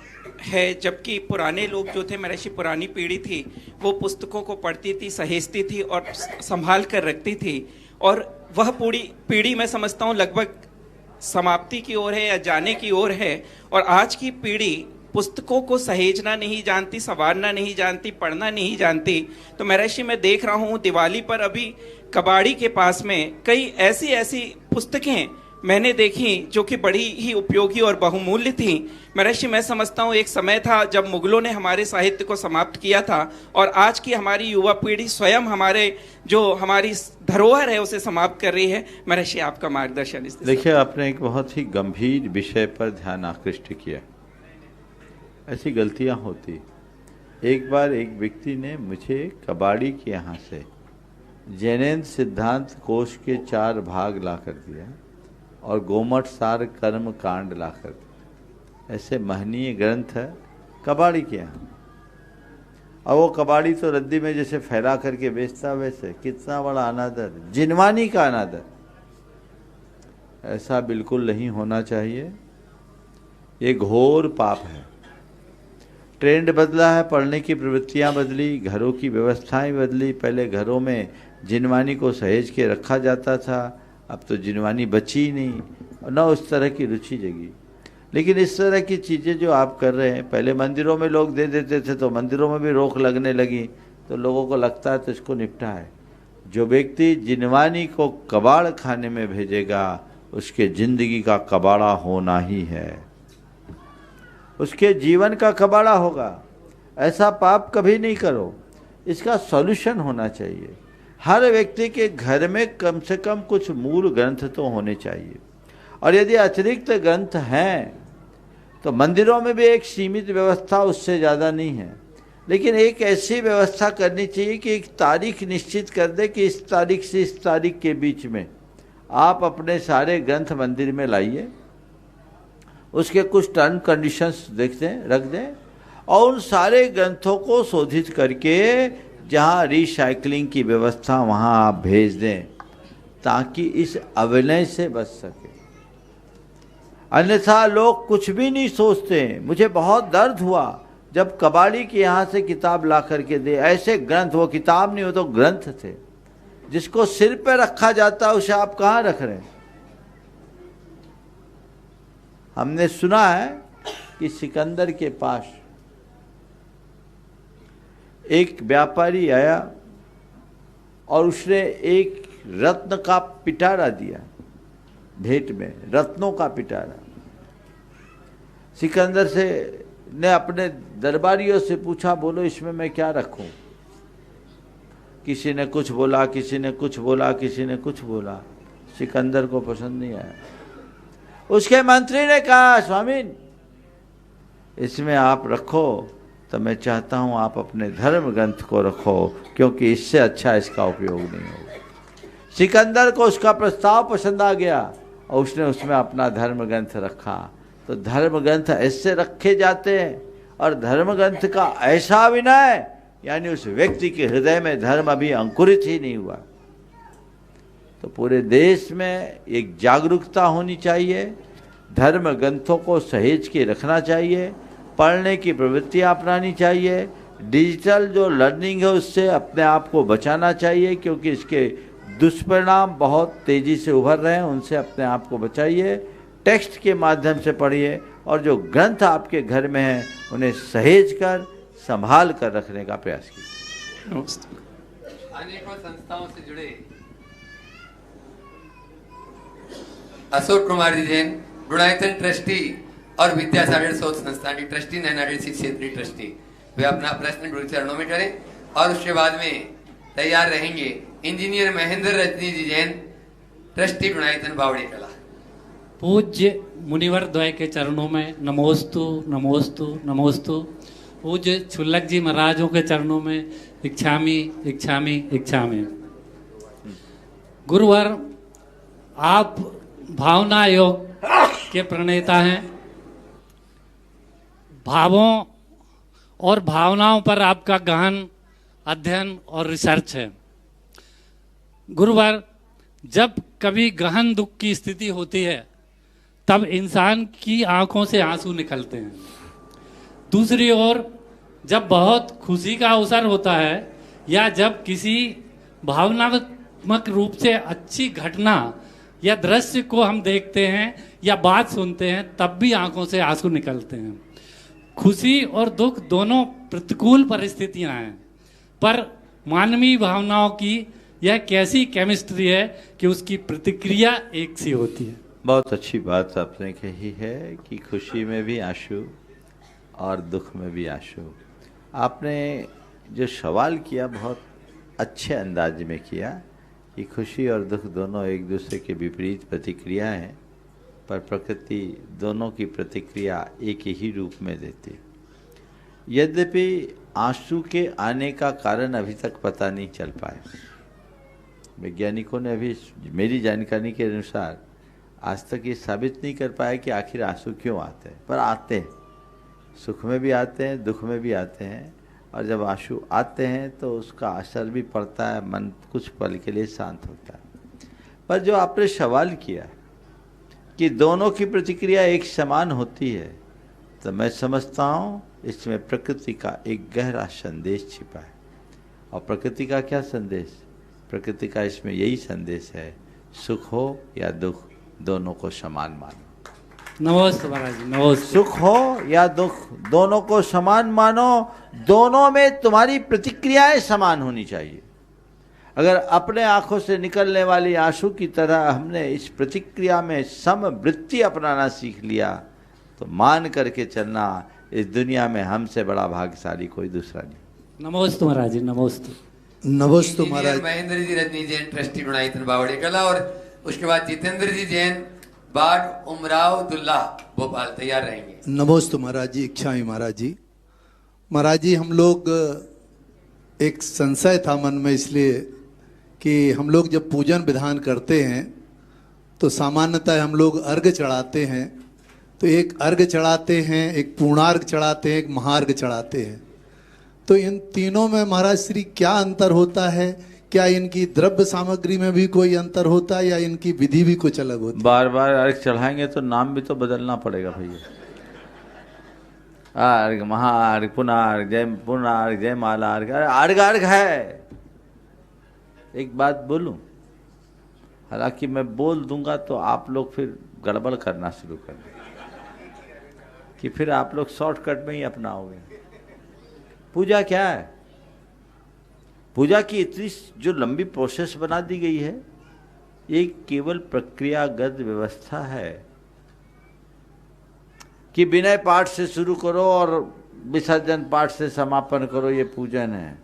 है जबकि पुराने लोग जो थे, महर्षि पुरानी पीढ़ी थी, वो पुस्तकों को पढ़ती थी, सहेजती थी और संभाल कर रखती थी, और वह पूरी पीढ़ी मैं समझता हूँ लगभग समाप्ति की ओर है या जाने की ओर है। और आज की पीढ़ी पुस्तकों को सहेजना नहीं जानती, संवारना नहीं जानती, पढ़ना नहीं जानती। तो महर्षि मैं देख रहा हूँ दिवाली पर अभी कबाड़ी के पास में कई ऐसी पुस्तकें मैंने देखी जो कि बड़ी ही उपयोगी और बहुमूल्य थी। महर्षि मैं समझता हूँ एक समय था जब मुगलों ने हमारे साहित्य को समाप्त किया था और आज की हमारी युवा पीढ़ी स्वयं हमारी धरोहर है उसे समाप्त कर रही है। महर्षि आपका मार्गदर्शन। देखिए, आपने एक बहुत ही गंभीर विषय पर ध्यान आकृष्ट किया। ऐसी गलतियां होती। एक बार एक व्यक्ति ने मुझे कबाड़ी के यहाँ से जैनेन्द्र सिद्धांत कोश के 4 भाग ला कर दिया और गोमठ सार कर्म कांड ला कर दिया। ऐसे महनीय ग्रंथ है कबाड़ी के यहाँ। और वो कबाड़ी तो रद्दी में जैसे फैला करके बेचता, वैसे कितना बड़ा अनादर, जिनवानी का अनादर। ऐसा बिल्कुल नहीं होना चाहिए। ये घोर पाप है। ट्रेंड बदला है, पढ़ने की प्रवृत्तियां बदली, घरों की व्यवस्थाएं बदली। पहले घरों में जिनवानी को सहेज के रखा जाता था, अब तो जिनवानी बची ही नहीं और न उस तरह की रुचि जगी। लेकिन इस तरह की चीज़ें जो आप कर रहे हैं, पहले मंदिरों में लोग दे देते थे तो मंदिरों में भी रोक लगने लगी, तो लोगों को लगता है तो इसको निपटा है। जो व्यक्ति जिनवानी को कबाड़ खाने में भेजेगा उसके जिंदगी का कबाड़ा होना ही है, उसके जीवन का कबाड़ा होगा। ऐसा पाप कभी नहीं करो। इसका सॉल्यूशन होना चाहिए। हर व्यक्ति के घर में कम से कम कुछ मूल ग्रंथ तो होने चाहिए, और यदि अतिरिक्त ग्रंथ हैं तो मंदिरों में भी एक सीमित व्यवस्था, उससे ज़्यादा नहीं है। लेकिन एक ऐसी व्यवस्था करनी चाहिए कि एक तारीख निश्चित कर दे कि इस तारीख से इस तारीख के बीच में आप अपने सारे ग्रंथ मंदिर में लाइए, उसके कुछ टर्म कंडीशंस रख दें और उन सारे ग्रंथों को शोधित करके जहाँ रिसाइकलिंग की व्यवस्था वहाँ आप भेज दें, ताकि इस अविनय से बच सके। अन्यथा लोग कुछ भी नहीं सोचते। मुझे बहुत दर्द हुआ जब कबाड़ी के यहाँ से किताब ला करके दे। ऐसे ग्रंथ, वो किताब नहीं, वो तो ग्रंथ थे, जिसको सिर पे रखा जाता, उसे आप कहाँ रख रहे हैं? हमने सुना है कि सिकंदर के पास एक व्यापारी आया और उसने एक रत्न का पिटारा दिया भेंट में, रत्नों का पिटारा। सिकंदर ने अपने दरबारियों से पूछा, बोलो इसमें मैं क्या रखूं? किसी ने कुछ बोला, किसी ने कुछ बोला, किसी ने कुछ बोला। सिकंदर को पसंद नहीं आया। उसके मंत्री ने कहा, स्वामी इसमें आप रखो तो मैं चाहता हूं आप अपने धर्म ग्रंथ को रखो, क्योंकि इससे अच्छा इसका उपयोग नहीं होगा। सिकंदर को उसका प्रस्ताव पसंद आ गया और उसने उसमें अपना धर्म ग्रंथ रखा। तो धर्म ग्रंथ ऐसे रखे जाते हैं, और धर्म ग्रंथ का ऐसा विनय, यानी उस व्यक्ति के हृदय में धर्म अभी अंकुरित ही नहीं हुआ। तो पूरे देश में एक जागरूकता होनी चाहिए, धर्म ग्रंथों को सहेज के रखना चाहिए, पढ़ने की प्रवृत्तियाँ अपनानी चाहिए। डिजिटल जो लर्निंग है उससे अपने आप को बचाना चाहिए, क्योंकि इसके दुष्परिणाम बहुत तेज़ी से उभर रहे हैं, उनसे अपने आप को बचाइए। टेक्स्ट के माध्यम से पढ़िए, और जो ग्रंथ आपके घर में हैं उन्हें सहेज कर संभाल कर रखने का प्रयास कीजिए। अनेकों संस्थाओं से जुड़े अशोक कुमार जी जैन, गुणायतन ट्रस्टी और विद्यासागर शोध संस्थान की ट्रस्टी, नैनादेवी क्षेत्रीय ट्रस्टी, वे अपना प्रश्न गुरु चरणों में करें और उसके बाद में तैयार रहेंगे इंजीनियर महेंद्र रजनी जी जैन, ट्रस्टी गुणायतन बावड़ी कला। पूज्य मुनिवर द्वय के चरणों में नमोस्तु नमोस्तु नमोस्तु। पूज्य छुल्लक जी महाराजों के चरणों में इच्छामी इच्छामी इच्छामी। गुरुवर, आप भावना योग के प्रणेता हैं। भावों और भावनाओं पर आपका गहन अध्ययन और रिसर्च है। गुरुवर, जब कभी गहन दुख की स्थिति होती है तब इंसान की आंखों से आंसू निकलते हैं। दूसरी ओर जब बहुत खुशी का अवसर होता है या जब किसी भावनात्मक रूप से अच्छी घटना या दृश्य को हम देखते हैं या बात सुनते हैं तब भी आंखों से आंसू निकलते हैं। खुशी और दुख दोनों प्रतिकूल परिस्थितियां हैं, पर मानवीय भावनाओं की यह कैसी केमिस्ट्री है कि उसकी प्रतिक्रिया एक सी होती है। बहुत अच्छी बात आपने कही है कि खुशी में भी आंसू और दुख में भी आंसू। आपने जो सवाल किया बहुत अच्छे अंदाज में किया कि खुशी और दुख दोनों एक दूसरे के विपरीत प्रतिक्रिया हैं, पर प्रकृति दोनों की प्रतिक्रिया एक ही रूप में देती। यद्यपि आंसू के आने का कारण अभी तक पता नहीं चल पाया। वैज्ञानिकों ने अभी मेरी जानकारी के अनुसार आज तक ये साबित नहीं कर पाया कि आखिर आंसू क्यों आते हैं, पर आते हैं। सुख में भी आते हैं, दुख में भी आते हैं, और जब आंसू आते हैं तो उसका असर भी पड़ता है, मन कुछ पल के लिए शांत होता है। पर जो आपने सवाल किया कि दोनों की प्रतिक्रिया एक समान होती है, तो मैं समझता हूँ इसमें प्रकृति का एक गहरा संदेश छिपा है। और प्रकृति का क्या संदेश? प्रकृति का इसमें यही संदेश है, सुख हो या दुख दोनों को समान मानो। नमस्ते महाराज जी, नमस्ते। सुख हो या दुख दोनों को समान मानो, दोनों में तुम्हारी प्रतिक्रियाएं समान होनी चाहिए। अगर अपने आंखों से निकलने वाली आंसू की तरह हमने इस प्रतिक्रिया में समवृत्ति अपनाना सीख लिया तो मान करके चलना, इस दुनिया में हमसे बड़ा भाग्यशाली कोई दूसरा नहीं। नमस्ते महाराज जी, नमस्ते। नमस्ते महाराज। महेंद्र जी रजनी जैन, ट्रस्टी गुणायतन बावड़ी कला, और उसके बाद जितेंद्र जी जैन, बाग उमराव दुल्ला, भोपाल, तैयार रहेंगे। नमस्ते महाराज जी, इच्छामी महाराज जी। महाराज जी, हम लोग एक संशय था मन में, इसलिए कि हम लोग जब पूजन विधान करते हैं तो सामान्यतः हम लोग अर्घ चढ़ाते हैं। तो एक अर्घ चढ़ाते हैं, एक पूर्णार्घ चढ़ाते हैं, एक महार्घ चढ़ाते हैं। तो इन तीनों में महाराज श्री क्या अंतर होता है? क्या इनकी द्रव्य सामग्री में भी कोई अंतर होता है या इनकी विधि भी कुछ अलग होती है? बार बार अर्घ चढ़ाएंगे तो नाम भी तो बदलना पड़ेगा भैया। अर्घ, महार्घ, पुनार्घ, जय माला अर्घ, अर्घ अर्घ है। एक बात बोलूं, हालांकि मैं बोल दूंगा तो आप लोग फिर गड़बड़ करना शुरू कर देंगे कि फिर आप लोग शॉर्टकट में ही अपनाओगे। पूजा क्या है? पूजा की इतनी जो लंबी प्रोसेस बना दी गई है, एक केवल प्रक्रियागत व्यवस्था है कि विनय पाठ से शुरू करो और विसर्जन पाठ से समापन करो, ये पूजन है।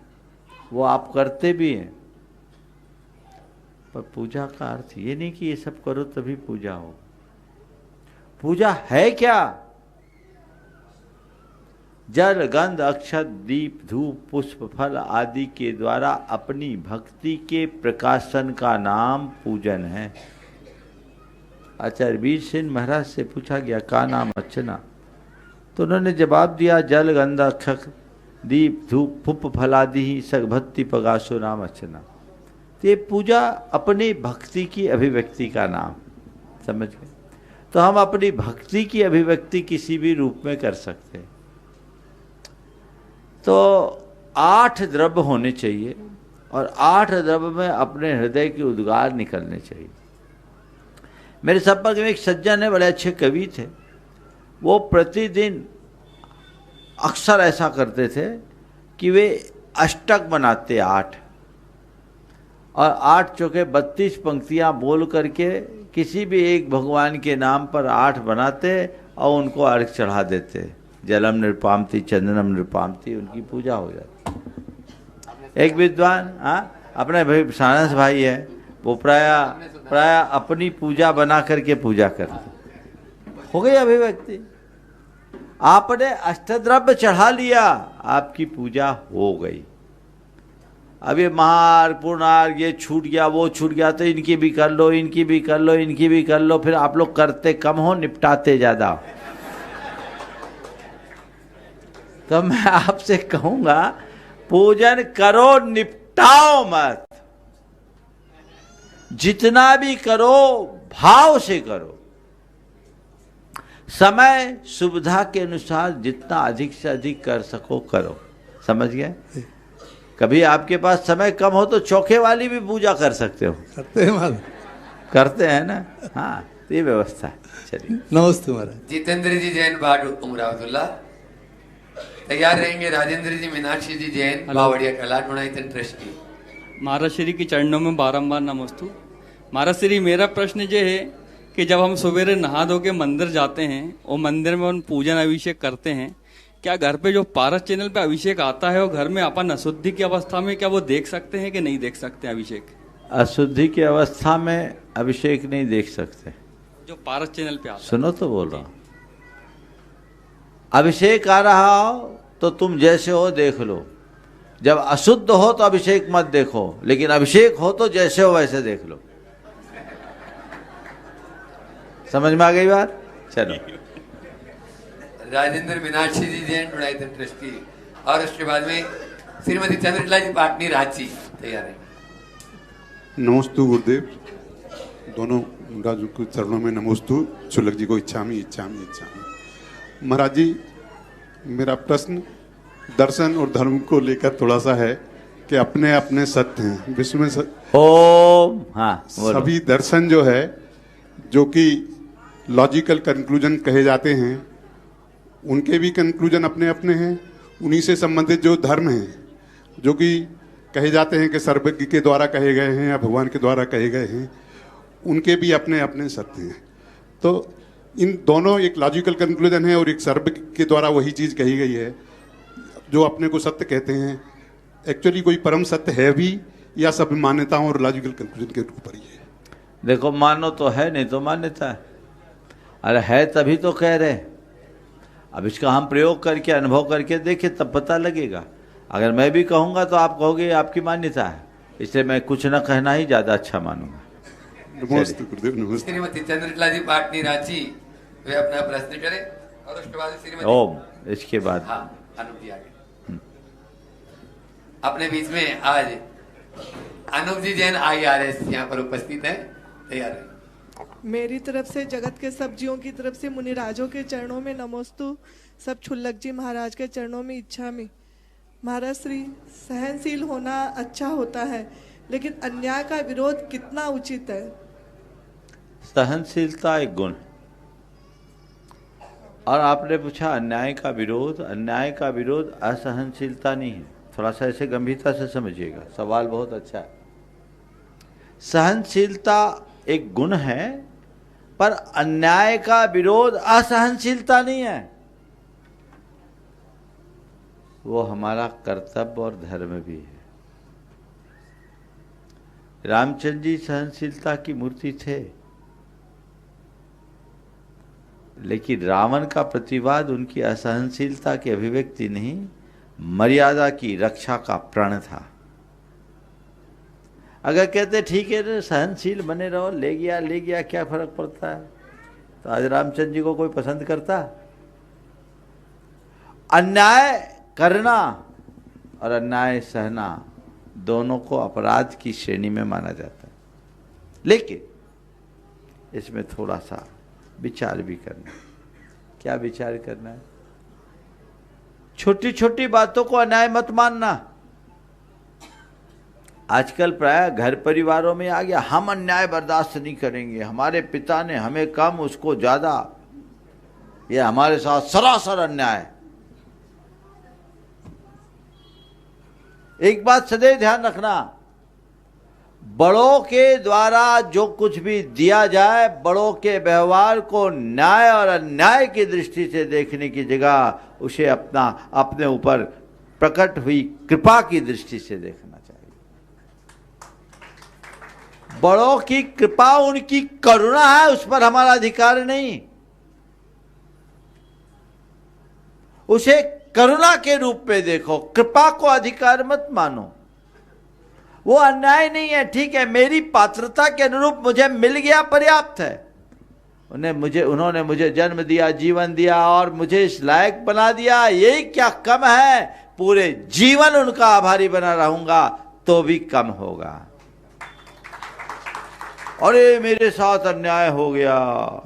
वो आप करते भी हैं, पर पूजा का अर्थ ये नहीं कि ये सब करो तभी पूजा हो। पूजा है क्या? जल, गंध, अक्षत, दीप, धूप, पुष्प, फल आदि के द्वारा अपनी भक्ति के प्रकाशन का नाम पूजन है। आचार्य वीर सेन महाराज से पूछा गया का नाम अर्चना, तो उन्होंने जवाब दिया जल, गंध, अक्षत, दीप, धूप, पुष्प, फल आदि ही सगभक्ति पगासो नाम अर्चना। तो ये पूजा अपनी भक्ति की अभिव्यक्ति का नाम, समझ गए? तो हम अपनी भक्ति की अभिव्यक्ति किसी भी रूप में कर सकते हैं। तो 8 द्रव्य होने चाहिए और 8 द्रव्य में अपने हृदय के उद्गार निकलने चाहिए। मेरे संपर्क में एक सज्जन है, बड़े अच्छे कवि थे। वो प्रतिदिन अक्सर ऐसा करते थे कि वे अष्टक बनाते 8 और 8 चौके 32 पंक्तियां बोल करके किसी भी एक भगवान के नाम पर 8 बनाते और उनको अर्घ चढ़ा देते, जलम नृपामती चंदनम नृपामती, उनकी पूजा हो जाती। एक विद्वान अपने भाई सानस भाई है, वो प्राय अपनी पूजा बना करके पूजा करते। हो गई अभिव्यक्ति, आपने अष्टद्रव्य चढ़ा लिया, आपकी पूजा हो गई। अब ये महार पूर्णार ये छूट गया वो छूट गया, तो इनकी भी कर लो, इनकी भी कर लो, इनकी भी कर लो, फिर आप लोग करते कम हो, निपटाते ज्यादा। तो मैं आपसे कहूंगा पूजन करो, निपटाओ मत। जितना भी करो भाव से करो, समय सुविधा के अनुसार जितना अधिक से अधिक कर सको करो। समझ गए? कभी आपके पास समय कम हो तो चौके वाली भी पूजा कर सकते हो। करते हैं ना। हाँ, ये व्यवस्था है। चलिए, नमस्ते महाराज। जितेंद्र जी जैन बाडू उमरावतुल्ला तैयार रहेंगे। राजेंद्र जी मीनाक्षी जी जैन बावड़िया कला गुणायतन ट्रस्टी। महाराज श्री के चरणों में बारंबार नमस्तु। महाराज श्री, मेरा प्रश्न ये है कि जब हम सवेरे नहा धो के मंदिर जाते हैं और मंदिर में हम पूजन अभिषेक करते हैं, क्या घर पे जो पारस चैनल पे अभिषेक आता है वो घर में अपन अशुद्धि की अवस्था में क्या वो देख सकते हैं कि नहीं देख सकते अभिषेक? अशुद्धि की अवस्था में अभिषेक नहीं देख सकते जो पारस चैनल पे आता। सुनो तो बोल रहा हूं, अभिषेक आ रहा हो तो तुम जैसे हो देख लो, जब अशुद्ध हो तो अभिषेक मत देखो, लेकिन अभिषेक हो तो जैसे हो वैसे देख लो। समझ में आ गई बात? चलो। राजेंद्र मीनाक्षी जी जैन गुणायतन ट्रस्टी और उसके बाद में श्रीमती चंद्रकला जी पाटनी रांची तैयार है। नमस्तु गुरुदेव, दोनों राजू के चरणों में नमस्तु। चुलक जी को इच्छामी इच्छामी इच्छामी। महाराज जी, मेरा प्रश्न दर्शन और धर्म को लेकर थोड़ा सा है कि अपने अपने सत्य हैं विश्व में ओम। हाँ, सभी दर्शन जो है, जो कि लॉजिकल कंक्लूजन कहे जाते हैं, उनके भी कंक्लूजन अपने अपने हैं। उन्हीं से संबंधित जो धर्म हैं, जो कि कहे जाते हैं कि सर्वज्ञ के द्वारा कहे गए हैं या भगवान के द्वारा कहे गए हैं, उनके भी अपने अपने सत्य हैं। तो इन दोनों एक लॉजिकल कंक्लूजन है और एक सर्वज्ञ के द्वारा वही चीज़ कही गई है जो अपने को सत्य कहते हैं। एक्चुअली कोई परम सत्य है भी या सब मान्यताओं और लॉजिकल कंक्लूजन के ऊपर ही है? देखो, मानो तो है, नहीं तो मान्यता है। अरे है तभी तो कह रहे। अब इसका हम प्रयोग करके अनुभव करके देखें तब पता लगेगा। अगर मैं भी कहूँगा तो आप कहोगे आपकी मान्यता है, इसलिए मैं कुछ न कहना ही ज़्यादा अच्छा मानूंगा। नमस्ते गुरुदेव, नमस्ते। श्रीमती चंद्रकला जी पाटनी रांची वे अपना प्रश्न करें और उसके बाद श्रीमती ओम। इसके बाद हाँ, अनूप जी आगे। अपने बीच में आज अनूप जी जैन IRS यहाँ पर उपस्थित हैं, तैयार है। मेरी तरफ से जगत के सब जीवों की तरफ से मुनिराजों के चरणों में नमोस्तु। सब छुल्लक जी महाराज के चरणों में इच्छा में। महाराज श्री, सहनशील होना अच्छा होता है, लेकिन अन्याय का विरोध कितना उचित है? सहनशीलता एक गुण। और आपने पूछा अन्याय का विरोध। अन्याय का विरोध असहनशीलता नहीं है। थोड़ा सा ऐसे गंभीरता से समझिएगा, सवाल बहुत अच्छा है। सहनशीलता एक गुण है, पर अन्याय का विरोध असहनशीलता नहीं है। वो हमारा कर्तव्य और धर्म भी है। रामचंद्र जी सहनशीलता की मूर्ति थे, लेकिन रावण का प्रतिवाद उनकी असहनशीलता की अभिव्यक्ति नहीं, मर्यादा की रक्षा का प्रण था। अगर कहते ठीक है सहनशील बने रहो, ले गया क्या फर्क पड़ता है, तो आज रामचंद्र जी को कोई पसंद करता? अन्याय करना और अन्याय सहना दोनों को अपराध की श्रेणी में माना जाता है, लेकिन इसमें थोड़ा सा विचार भी करना। क्या विचार करना है? छोटी छोटी बातों को अन्याय मत मानना। आजकल प्राय घर परिवारों में आ गया, हम अन्याय बर्दाश्त नहीं करेंगे, हमारे पिता ने हमें कम उसको ज्यादा, ये हमारे साथ सरासर अन्याय। एक बात सदैव ध्यान रखना, बड़ों के द्वारा जो कुछ भी दिया जाए, बड़ों के व्यवहार को न्याय और अन्याय की दृष्टि से देखने की जगह उसे अपने ऊपर प्रकट हुई कृपा की दृष्टि से देखना चाहिए। बड़ों की कृपा उनकी करुणा है, उस पर हमारा अधिकार नहीं। उसे करुणा के रूप में देखो, कृपा को अधिकार मत मानो। वो अन्याय नहीं है, ठीक है, मेरी पात्रता के अनुरूप मुझे मिल गया, पर्याप्त है। उन्होंने मुझे जन्म दिया, जीवन दिया और मुझे इस लायक बना दिया, यही क्या कम है? पूरे जीवन उनका आभारी बना रहूंगा तो भी कम होगा। अरे मेरे साथ अन्याय हो गया,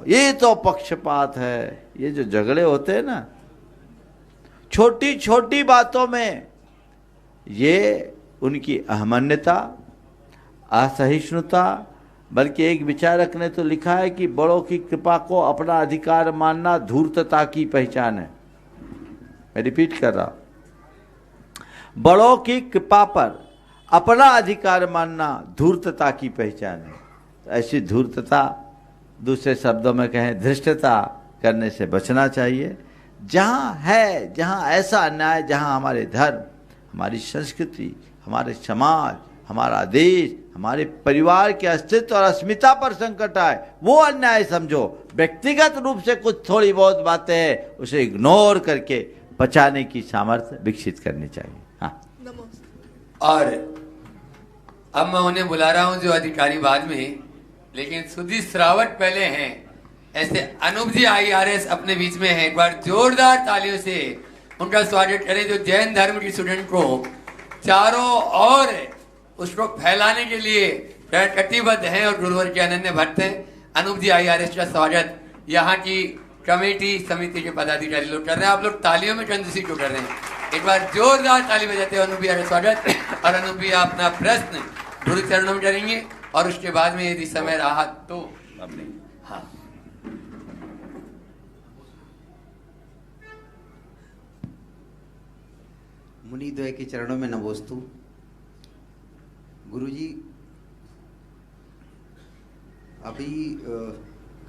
ये तो पक्षपात है। ये जो झगड़े होते हैं ना छोटी छोटी बातों में, ये उनकी अहमन्यता, असहिष्णुता, बल्कि एक विचारक ने तो लिखा है कि बड़ों की कृपा को अपना अधिकार मानना धूर्तता की पहचान है। मैं रिपीट कर रहा हूं, बड़ों की कृपा पर अपना अधिकार मानना धूर्तता की पहचान है। तो ऐसी धूर्तता, दूसरे शब्दों में कहें धृष्टता करने से बचना चाहिए। जहाँ ऐसा अन्याय, जहाँ हमारे धर्म, हमारी संस्कृति, हमारे समाज, हमारा देश, हमारे परिवार के अस्तित्व और अस्मिता पर संकट आए, वो अन्याय समझो। व्यक्तिगत रूप से कुछ थोड़ी बहुत बातें हैं, उसे इग्नोर करके बचाने की सामर्थ्य विकसित करनी चाहिए। हाँ। और अब मैं उन्हें बुला रहा हूं जो अधिकारी बाद में, लेकिन सुधीर श्रावट पहले हैं। ऐसे अनूप जी IRS अपने बीच में हैं। एक बार जोरदार तालियों से उनका स्वागत करें, जो जैन धर्म की स्टूडेंट को चारों ओर उसको फैलाने के लिए कटिबद्ध हैं और गुरुवर के अनन्य भक्त हैं। अनूप जी IRS का स्वागत यहाँ की कमेटी समिति के पदाधिकारी लोग कर रहे हैं। आप लोग तालियों में कंजूसी क्यों कर रहे हैं? एक बार जोरदार ताली बजाते हैं अनूप जी का स्वागत। और अनूप जी अपना प्रश्न गुरु चरणों में करेंगे और उसके बाद में यदि समय रहा तो अपने हाँ। मुनिद्वय के चरणों में नमोस्तु। गुरुजी, अभी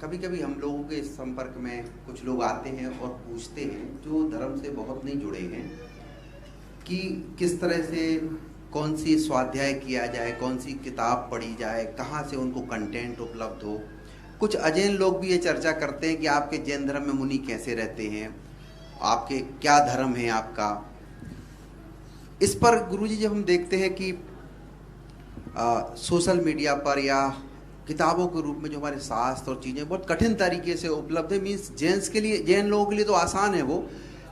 कभी कभी हम लोगों के संपर्क में कुछ लोग आते हैं और पूछते हैं जो धर्म से बहुत नहीं जुड़े हैं कि किस तरह से कौन सी स्वाध्याय किया जाए, कौन सी किताब पढ़ी जाए, कहाँ से उनको कंटेंट उपलब्ध हो। कुछ अजैन लोग भी ये चर्चा करते हैं कि आपके जैन धर्म में मुनि कैसे रहते हैं, आपके क्या धर्म है आपका। इस पर गुरुजी जब हम देखते हैं कि सोशल मीडिया पर या किताबों के रूप में जो हमारे शास्त्र और चीज़ें बहुत कठिन तरीके से उपलब्ध है, मीन्स जेंट्स के लिए, जैन लोगों के लिए तो आसान है वो,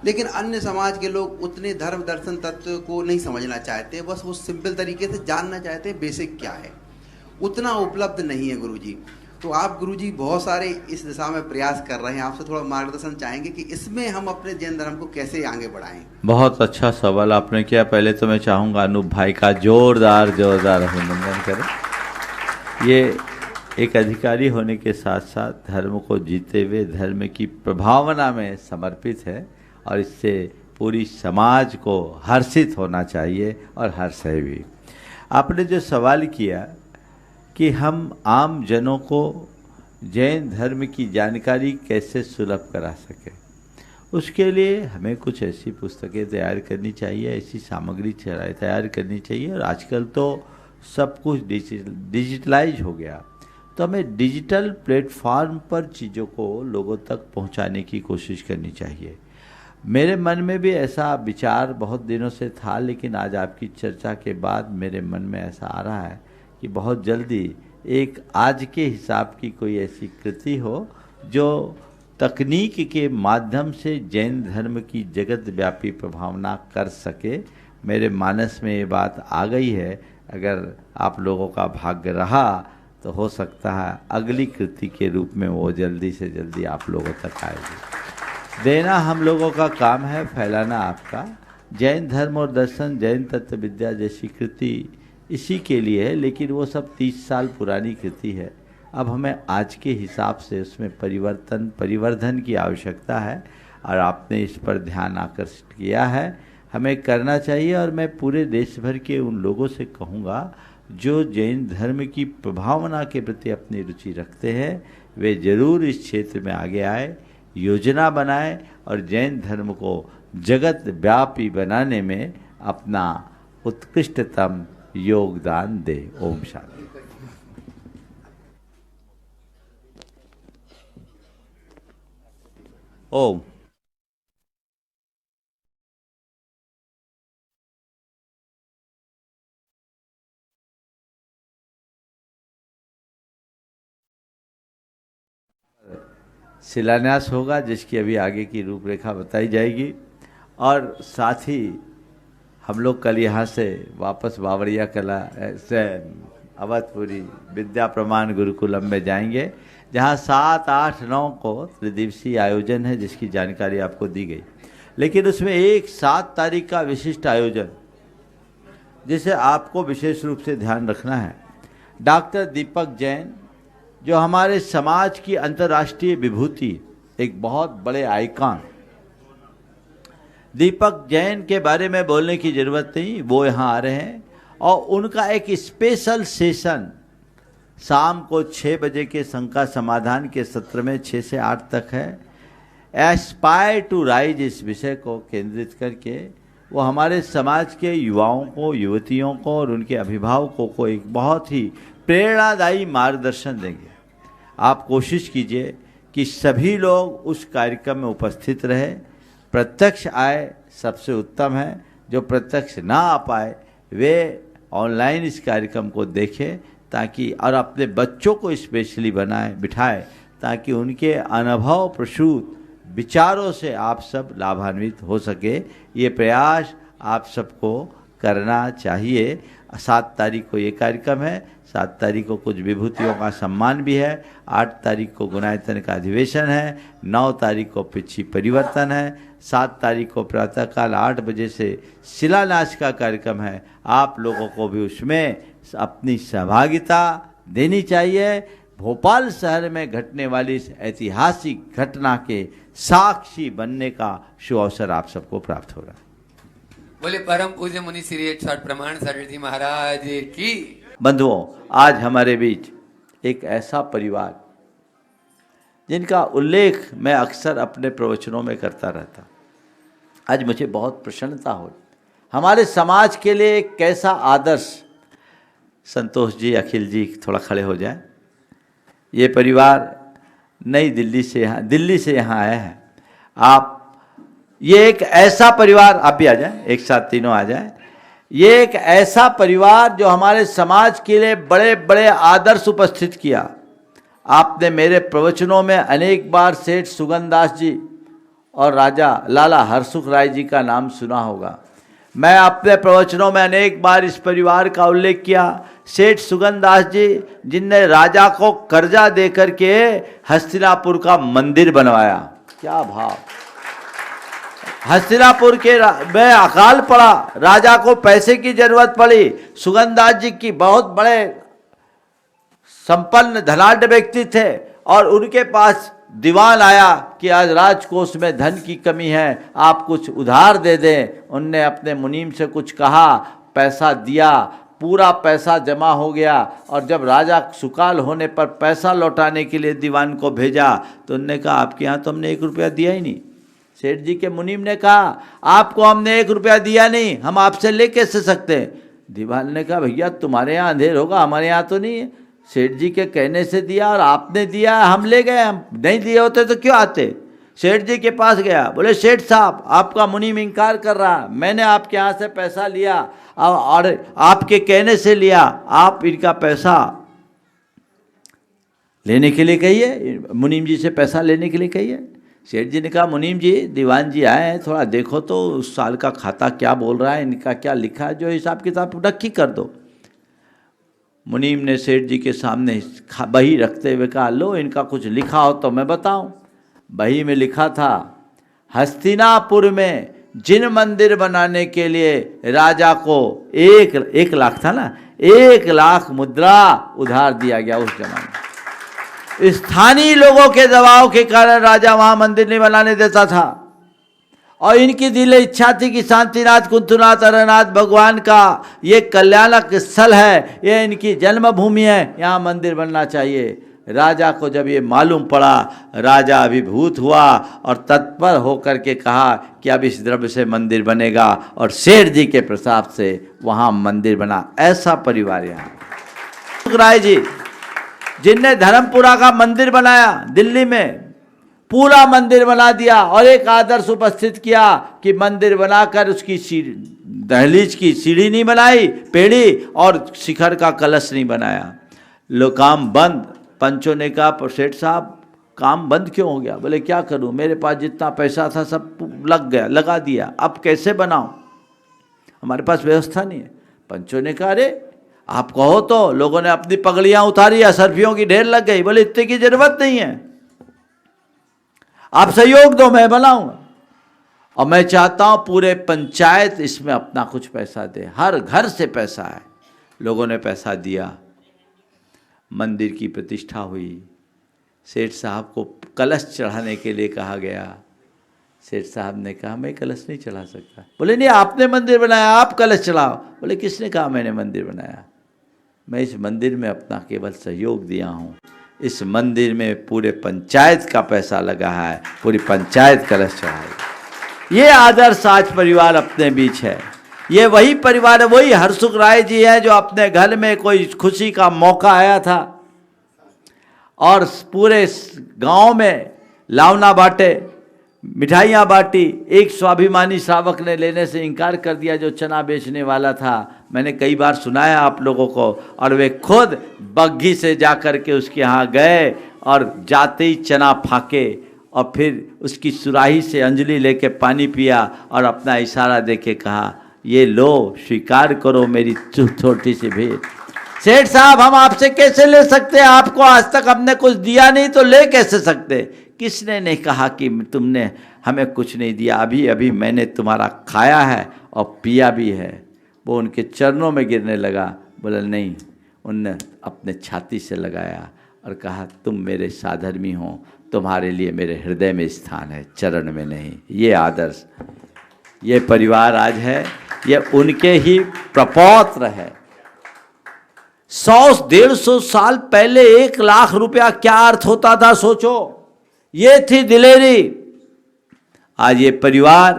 लेकिन अन्य समाज के लोग उतने धर्म दर्शन तत्व को नहीं समझना चाहते, बस वो सिंपल तरीके से जानना चाहते हैं बेसिक क्या है, उतना उपलब्ध नहीं है गुरुजी। तो आप गुरुजी बहुत सारे इस दिशा में प्रयास कर रहे हैं, आपसे थोड़ा मार्गदर्शन चाहेंगे कि इसमें हम अपने जैन धर्म को कैसे आगे बढ़ाएं। बहुत अच्छा सवाल आपने किया। पहले तो मैं चाहूँगा अनूप भाई का जोरदार अभिनंदन करें। ये एक अधिकारी होने के साथ साथ धर्म को जीते हुए धर्म की प्रभावना में समर्पित है और इससे पूरी समाज को हर्षित होना चाहिए और हर्ष है भी। आपने जो सवाल किया कि हम आम जनों को जैन धर्म की जानकारी कैसे सुलभ करा सकें, उसके लिए हमें कुछ ऐसी पुस्तकें तैयार करनी चाहिए, ऐसी सामग्री तैयार करनी चाहिए। और आजकल तो सब कुछ डिजिटलाइज हो गया, तो हमें डिजिटल प्लेटफॉर्म पर चीज़ों को लोगों तक पहुंचाने की कोशिश करनी चाहिए। मेरे मन में भी ऐसा विचार बहुत दिनों से था, लेकिन आज आपकी चर्चा के बाद मेरे मन में ऐसा आ रहा है कि बहुत जल्दी एक आज के हिसाब की कोई ऐसी कृति हो जो तकनीक के माध्यम से जैन धर्म की जगत व्यापी प्रभावना कर सके। मेरे मानस में ये बात आ गई है। अगर आप लोगों का भाग्य रहा तो हो सकता है अगली कृति के रूप में वो जल्दी से जल्दी आप लोगों तक आएगी। देना हम लोगों का काम है, फैलाना आपका। जैन धर्म और दर्शन, जैन तत्व विद्या जैसी कृति इसी के लिए है, लेकिन वो सब 30 साल पुरानी कृति है। अब हमें आज के हिसाब से उसमें परिवर्धन की आवश्यकता है और आपने इस पर ध्यान आकर्षित किया है, हमें करना चाहिए। और मैं पूरे देश भर के उन लोगों से कहूँगा जो जैन धर्म की प्रभावना के प्रति अपनी रुचि रखते हैं वे जरूर इस क्षेत्र में आगे आए, योजना बनाए और जैन धर्म को जगत व्यापी बनाने में अपना उत्कृष्टतम योगदान दे। ओम शांति। ओम। शिलान्यास होगा जिसकी अभी आगे की रूपरेखा बताई जाएगी और साथ ही हम लोग कल यहाँ से वापस बावड़िया कला से अवधपुरी विद्या प्रमाण गुरुकुलम में जाएंगे जहाँ 7, 8, 9 को त्रिदिवसीय आयोजन है जिसकी जानकारी आपको दी गई। लेकिन उसमें एक 7 तारीख का विशिष्ट आयोजन जिसे आपको विशेष रूप से ध्यान रखना है। डॉक्टर दीपक जैन जो हमारे समाज की अंतर्राष्ट्रीय विभूति, एक बहुत बड़े आइकॉन, दीपक जैन के बारे में बोलने की ज़रूरत नहीं, वो यहाँ आ रहे हैं और उनका एक स्पेशल सेशन शाम को 6 बजे के शंका समाधान के सत्र में 6 से 8 तक है। एस्पायर टू राइज इस विषय को केंद्रित करके वो हमारे समाज के युवाओं को, युवतियों को और उनके अभिभावकों को एक बहुत ही प्रेरणादायी मार्गदर्शन देंगे। आप कोशिश कीजिए कि सभी लोग उस कार्यक्रम में उपस्थित रहे, प्रत्यक्ष आए सबसे उत्तम है, जो प्रत्यक्ष ना आ पाए वे ऑनलाइन इस कार्यक्रम को देखें ताकि और अपने बच्चों को स्पेशली बिठाए ताकि उनके अनुभव प्रसूत विचारों से आप सब लाभान्वित हो सके। ये प्रयास आप सबको करना चाहिए। 7 तारीख को ये कार्यक्रम है, 7 तारीख को कुछ विभूतियों का सम्मान भी है, 8 तारीख को गुणायतन का अधिवेशन है, 9 तारीख को पिछी परिवर्तन है, 7 तारीख को प्रातःकाल 8 बजे से शिलान्यास का कार्यक्रम है। आप लोगों को भी उसमें अपनी सहभागिता देनी चाहिए। भोपाल शहर में घटने वाली इस ऐतिहासिक घटना के साक्षी बनने का शुभ अवसर आप सबको प्राप्त होगा। बोले परम पूज्य मुनि श्री 108 प्रमाण सर जी महाराज की। बंधुओं, आज हमारे बीच एक ऐसा परिवार जिनका उल्लेख मैं अक्सर अपने प्रवचनों में करता रहता, आज मुझे बहुत प्रसन्नता हो। हमारे समाज के लिए एक कैसा आदर्श, संतोष जी, अखिल जी थोड़ा खड़े हो जाए। ये परिवार नई दिल्ली से यहाँ आया है। आप ये एक ऐसा परिवार, आप भी आ जाए, एक साथ तीनों आ जाए। ये एक ऐसा परिवार जो हमारे समाज के लिए बड़े बड़े आदर्श उपस्थित किया। आपने मेरे प्रवचनों में अनेक बार सेठ सुगंधास जी और राजा लाला हरसुख राय जी का नाम सुना होगा। मैं अपने प्रवचनों में अनेक बार इस परिवार का उल्लेख किया। सेठ सुगंधास जी जिनने राजा को कर्जा दे करके हस्तिनापुर का मंदिर बनवाया, क्या भाव। हस्तिनापुर के में अकाल पड़ा, राजा को पैसे की जरूरत पड़ी, सुगंधास जी की बहुत बड़े संपन्न धनाढ्य व्यक्ति थे और उनके पास दीवान आया कि आज राजकोष में धन की कमी है, आप कुछ उधार दे दें। उनने अपने मुनीम से कुछ कहा, पैसा दिया, पूरा पैसा जमा हो गया और जब राजा सुकाल होने पर पैसा लौटाने के लिए दीवान को भेजा तो उनने कहा आपके यहाँ तो हमने 1 रुपया दिया ही नहीं। सेठ जी के मुनीम ने कहा आपको हमने 1 रुपया दिया नहीं, हम आपसे ले कैसे सकते हैं। दीवान ने कहा भैया तुम्हारे यहाँ अंधेर होगा, हमारे यहाँ तो नहीं है। सेठ जी के कहने से दिया और आपने दिया, हम ले गए, हम नहीं दिए होते तो क्यों आते। सेठ जी के पास गया, बोले सेठ साहब आपका मुनीम इनकार कर रहा, मैंने आपके यहाँ से पैसा लिया और आपके कहने से लिया, आप इनका पैसा लेने के लिए कहिए, मुनीम जी से पैसा लेने के लिए कहिए। सेठ जी ने कहा मुनीम जी, दीवान जी आए हैं, थोड़ा देखो तो उस साल का खाता क्या बोल रहा है, इनका क्या लिखा है, जो हिसाब किताब नक्की कर दो। मुनीम ने सेठ जी के सामने बही रखते हुए कहा लो इनका कुछ लिखा हो तो मैं बताऊं। बही में लिखा था हस्तिनापुर में जिन मंदिर बनाने के लिए राजा को 1 लाख था ना, 1 लाख मुद्रा उधार दिया गया उस जमाने। स्थानीय लोगों के दबाव के कारण राजा वहां मंदिर नहीं बनाने देता था और इनकी दिल इच्छा थी कि शांतिनाथ, कुंथुनाथ, अरनाथ भगवान का ये कल्याणक स्थल है, ये इनकी जन्मभूमि है, यहाँ मंदिर बनना चाहिए। राजा को जब ये मालूम पड़ा, राजा अभिभूत हुआ और तत्पर होकर के कहा कि अब इस द्रव्य से मंदिर बनेगा, और सेठ जी के प्रसाद से वहाँ मंदिर बना। ऐसा परिवार यहाँ राय जी, जिनने धर्मपुरा का मंदिर बनाया, दिल्ली में पूरा मंदिर बना दिया, और एक आदर्श उपस्थित किया कि मंदिर बनाकर उसकी दहलीज की सीढ़ी नहीं बनाई, पेड़ी, और शिखर का कलश नहीं बनाया। लो काम बंद। पंचों ने कहा, सेठ साहब काम बंद क्यों हो गया? बोले क्या करूं, मेरे पास जितना पैसा था सब लग गया, लगा दिया, अब कैसे बनाऊं, हमारे पास व्यवस्था नहीं है। पंचों ने कहा, अरे आप कहो तो। लोगों ने अपनी पगड़ियां उतारी, असरफियों की ढेर लग गई। बोले इतने की जरूरत नहीं है, आप सहयोग दो, मैं बनाऊंगा। और मैं चाहता हूं पूरे पंचायत इसमें अपना कुछ पैसा दे, हर घर से पैसा है। लोगों ने पैसा दिया, मंदिर की प्रतिष्ठा हुई। सेठ साहब को कलश चढ़ाने के लिए कहा गया। सेठ साहब ने कहा, मैं कलश नहीं चढ़ा सकता। बोले नहीं, आपने मंदिर बनाया, आप कलश चढ़ाओ। बोले किसने कहा मैंने मंदिर बनाया? मैं इस मंदिर में अपना केवल सहयोग दिया हूँ। इस मंदिर में पूरे पंचायत का पैसा लगा है, पूरी पंचायत कलश चढ़ाई। ये आदर्श आज परिवार अपने बीच है। ये वही परिवार है, वही हरसुख राय जी है जो अपने घर में कोई खुशी का मौका आया था और पूरे गांव में लावना बांटे, मिठाइयाँ बांटी। एक स्वाभिमानी श्रावक ने लेने से इनकार कर दिया जो चना बेचने वाला था। मैंने कई बार सुनाया आप लोगों को, और वे खुद बग्घी से जा कर के उसके यहाँ गए और जाते ही चना फाके और फिर उसकी सुराही से अंजलि लेके पानी पिया और अपना इशारा दे के कहा, ये लो, स्वीकार करो मेरी छोटी सी भेंट। सेठ साहब, हम आपसे कैसे ले सकते हैं? आपको आज तक हमने कुछ दिया नहीं, तो ले कैसे सकते? किसने नहीं कहा कि तुमने हमें कुछ नहीं दिया? अभी अभी मैंने तुम्हारा खाया है और पिया भी है। वो उनके चरणों में गिरने लगा। बोला नहीं, उनने अपने छाती से लगाया और कहा, तुम मेरे साधर्मी हो, तुम्हारे लिए मेरे हृदय में स्थान है, चरण में नहीं। ये आदर्श, ये परिवार आज है, ये उनके ही प्रपौत्र है। 100-150 साल पहले 1 लाख रुपया क्या अर्थ होता था, सोचो। ये थी दिलेरी। आज ये परिवार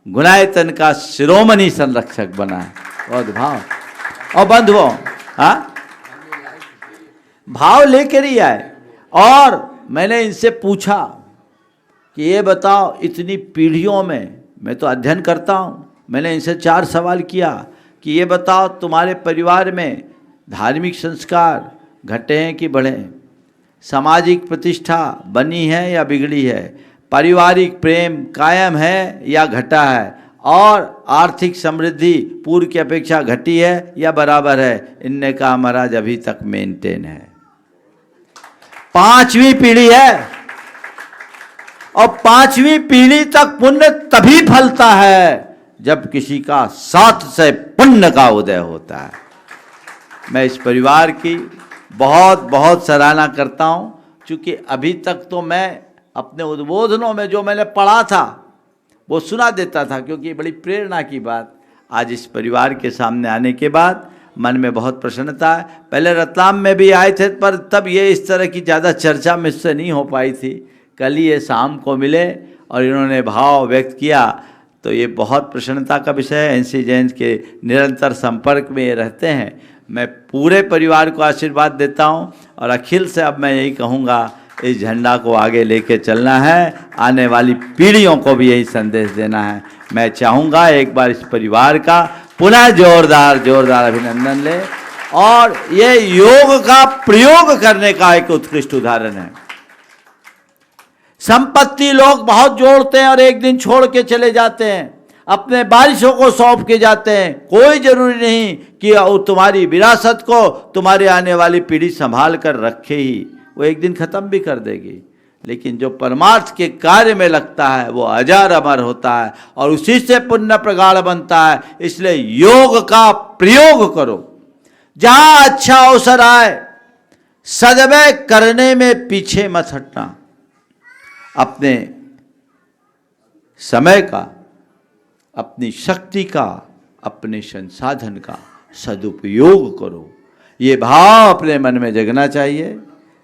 गुणायतन का शिरोमणि संरक्षक बना है। और भाव और बंधुओं, हाँ, भाव लेकर ही आए। और मैंने इनसे पूछा कि ये बताओ, इतनी पीढ़ियों में, मैं तो अध्ययन करता हूँ, मैंने इनसे 4 सवाल किया कि ये बताओ तुम्हारे परिवार में धार्मिक संस्कार घटे हैं कि बढ़े? सामाजिक प्रतिष्ठा बनी है या बिगड़ी है? पारिवारिक प्रेम कायम है या घटा है? और आर्थिक समृद्धि पूर्व की अपेक्षा घटी है या बराबर है? इनने कहा, महाराज अभी तक मेंटेन है। 5वीं पीढ़ी है, और 5वीं पीढ़ी तक पुण्य तभी फलता है जब किसी का 700 पुण्य का उदय होता है। मैं इस परिवार की बहुत बहुत सराहना करता हूँ, क्योंकि अभी तक तो मैं अपने उद्बोधनों में जो मैंने पढ़ा था वो सुना देता था, क्योंकि बड़ी प्रेरणा की बात। आज इस परिवार के सामने आने के बाद मन में बहुत प्रसन्नता है। पहले रतलाम में भी आए थे, पर तब ये इस तरह की ज़्यादा चर्चा मुझसे नहीं हो पाई थी। कल ही ये शाम को मिले और इन्होंने भाव व्यक्त किया, तो ये बहुत प्रसन्नता का विषय है। एनसी जैन के निरंतर संपर्क में ये रहते हैं। मैं पूरे परिवार को आशीर्वाद देता हूँ, और अखिल से अब मैं यही कहूँगा, इस झंडा को आगे लेके चलना है, आने वाली पीढ़ियों को भी यही संदेश देना है। मैं चाहूँगा एक बार इस परिवार का पुनः जोरदार अभिनंदन ले, और ये योग का प्रयोग करने का एक उत्कृष्ट उदाहरण है। संपत्ति लोग बहुत जोड़ते हैं और एक दिन छोड़ के चले जाते हैं, अपने बारिशों को सौंप के जाते हैं। कोई जरूरी नहीं कि तुम्हारी विरासत को तुम्हारी आने वाली पीढ़ी संभाल कर रखे ही, वो एक दिन खत्म भी कर देगी। लेकिन जो परमार्थ के कार्य में लगता है वो अजर अमर होता है, और उसी से पुण्य प्रगाढ़ बनता है। इसलिए योग का प्रयोग करो, जहां अच्छा अवसर आए सदव्य करने में पीछे मत हटना। अपने समय का अपनी शक्ति का, अपने संसाधन का सदुपयोग करो, ये भाव अपने मन में जगना चाहिए।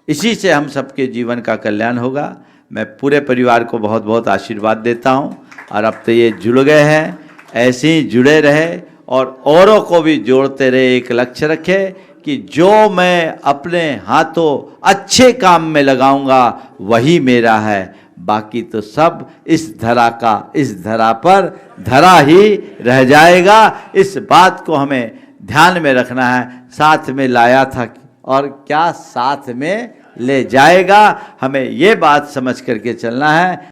इसी से हम सबके जीवन का कल्याण होगा। मैं पूरे परिवार को बहुत बहुत आशीर्वाद देता हूँ। और अब तो ये जुड़ गए हैं, ऐसे ही जुड़े रहे और औरों को भी जोड़ते रहे। एक लक्ष्य रखे कि जो मैं अपने हाथों अच्छे काम में लगाऊंगा वही मेरा है, बाकी तो सब इस धरा पर धरा ही रह जाएगा। इस बात को हमें ध्यान में रखना है। साथ में लाया था और क्या साथ में ले जाएगा, हमें ये बात समझ करके चलना है।